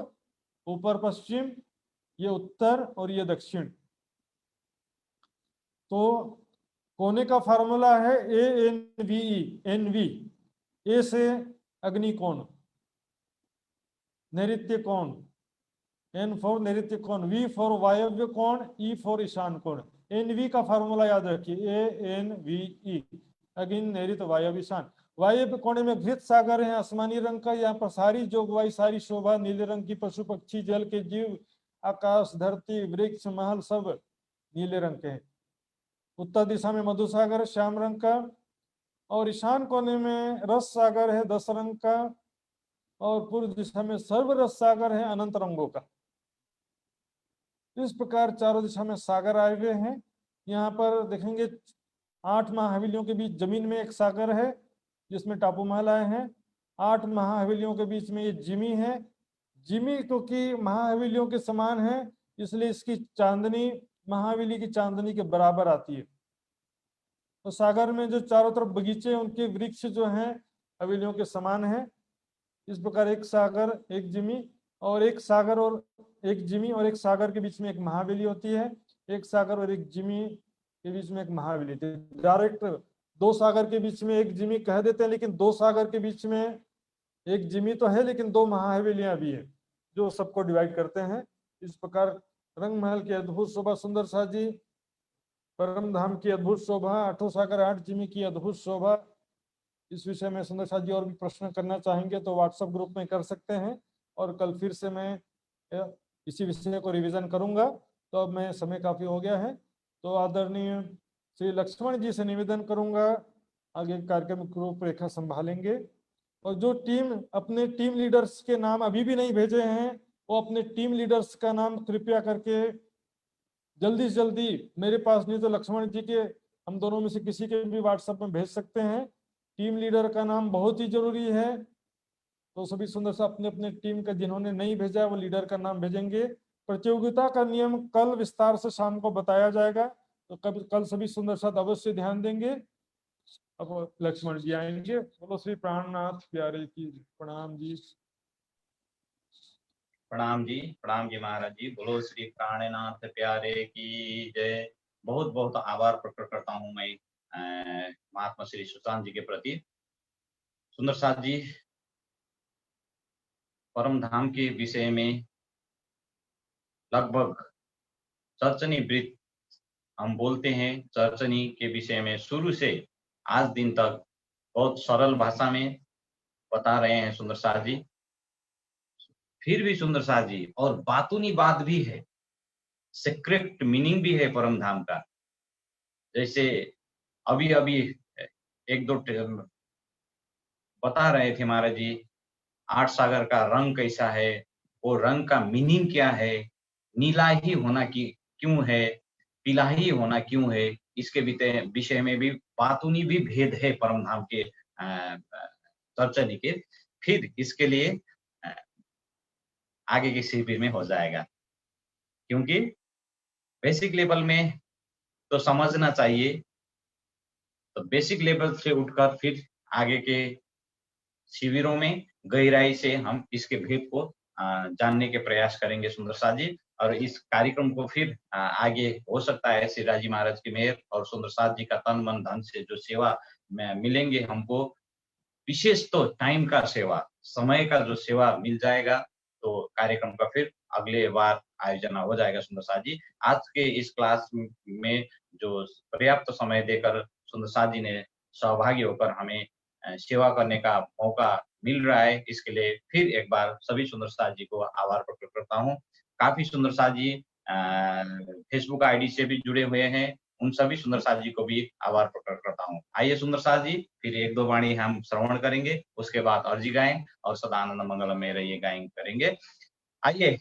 ऊपर पश्चिम, ये उत्तर और ये दक्षिण। तो कोने का फार्मूला है ANVE, NV। ए से अग्निकोण, नैऋत्य कोण, N फॉर नैऋत्य कोण, V फॉर वायव्य कोण, E फॉर ईशान कोण। NV का फार्मूला याद रखिए, ANVE, अग्नि, नैऋत्य, वायव्य, ईशान। वायव्य कोण में घृत सागर है आसमानी रंग का। यहाँ पर सारी जोगवाई, सारी शोभा नीले रंग की, पशु पक्षी, जल के जीव, आकाश, धरती, वृक्ष, महल सब नीले रंग के हैं। उत्तर दिशा में मधु सागर है श्याम रंग का। और ईशान कोने में रस सागर है 10 रंग का। और पूर्व दिशा में सर्व रस सागर है अनंत रंगों का। इस प्रकार चारों दिशा में सागर आए हुए हैं। यहाँ पर देखेंगे 8 महाहवेलियों के बीच जमीन में एक सागर है, जिसमें टापू महल आए हैं। 8 महाहवेलियों के बीच में ये जिमी है। जिमी क्योंकि महाहवेलियों के समान है, इसलिए इसकी चांदनी महाहवेली की चांदनी के बराबर आती है। तो सागर में जो चारों तरफ बगीचे, उनके वृक्ष जो हैं हवेलियों के समान है। इस प्रकार एक सागर, एक जिमी, और एक सागर और एक जिमी और एक सागर के बीच में एक महाहवेली होती है। एक सागर और एक जिमी के बीच में एक महाहवेली। डायरेक्ट 2 सागर के बीच में एक जिमी कह देते हैं, लेकिन 2 सागर के बीच में एक जिमी तो है, लेकिन 2 महाहवेलियां भी है जो सबको डिवाइड करते हैं। इस प्रकार रंग महल की अद्भुत शोभा, सुंदर साजी, परम धाम की अद्भुत शोभा, 8 सागर 8 जिमी की अद्भुत शोभा। इस विषय में सुंदर साजी और भी प्रश्न करना चाहेंगे तो व्हाट्सएप ग्रुप में कर सकते हैं। और कल फिर से मैं इसी विषय को रिवीजन करूंगा। तो अब मैं, समय काफी हो गया है, तो आदरणीय श्री लक्ष्मण जी से निवेदन करूंगा, आगे कार्यक्रम की रूपरेखा संभालेंगे। और जो टीम, अपने टीम लीडर्स के नाम अभी भी नहीं भेजे हैं, वो अपने टीम लीडर्स का नाम कृपया करके जल्दी से जल्दी मेरे पास, नहीं तो लक्ष्मण जी के, हम दोनों में से किसी के भी व्हाट्सएप में भेज सकते हैं। टीम लीडर का नाम बहुत ही जरूरी है। तो सभी सुंदर सा अपने अपने टीम का, जिन्होंने नहीं भेजा वो लीडर का नाम भेजेंगे। प्रतियोगिता का नियम कल विस्तार से शाम को बताया जाएगा, तो कल सभी सुंदर साथ अवश्य ध्यान देंगे। अब लक्ष्मण जी आएंगे। बोलो श्री प्राणनाथ प्यारे की प्रणाम जी। प्रणाम जी महाराज जी। बोलो श्री प्राणनाथ प्यारे की जय। बहुत बहुत आभार प्रकट करता हूँ मैं महात्मा श्री सुशांत जी के प्रति। सुंदर साथ जी, परम धाम के विषय में लगभग चर्चनी वृत्त हम बोलते हैं। चर्चनी के विषय में शुरू से आज दिन तक बहुत सरल भाषा में बता रहे हैं सुंदर साथ जी। फिर भी सुंदर साथ जी, और बातूनी बात भी है, सीक्रेट मीनिंग भी है परम धाम का। जैसे अभी अभी 1-2 बता रहे थे महाराज जी, 8 सागर का रंग कैसा है, वो रंग का मीनिंग क्या है, नीला ही होना क्यों है, पीला ही होना क्यों है, इसके विषय में भी बातूनी भी भेद है परम धाम के चर्चनी के। फिर इसके लिए आगे के शिविर में हो जाएगा, क्योंकि बेसिक लेवल में तो समझना चाहिए। तो बेसिक लेवल से उठकर फिर आगे के शिविरों में गहराई से हम इसके भेद को जानने के प्रयास करेंगे सुंदर साथ जी। और इस कार्यक्रम को फिर आगे हो सकता है सिराज जी महाराज की मेहर और सुंदर साथ जी का तन मन धन से जो सेवा में मिलेंगे हमको, विशेष तो टाइम का सेवा, समय का जो सेवा मिल जाएगा, तो कार्यक्रम का फिर अगले बार आयोजन हो जाएगा। सुंदर साथ जी, आज के इस क्लास में जो पर्याप्त समय देकर सुंदर साथ जी ने सहभागी होकर हमें सेवा करने का मौका मिल रहा है, इसके लिए फिर एक बार सभी सुंदर साथ जी को आभार प्रकट करता हूँ। काफी सुंदर साथ जी फेसबुक आईडी से भी जुड़े हुए हैं, उन सभी सुंदर साथ जी को भी आभार प्रकट करता हूँ। आइए सुंदर साथ जी, फिर एक दो वाणी हम श्रवण करेंगे, उसके बाद अर्जी गाएं और सदानंद मंगलम में रहिए गाएं करेंगे। आइए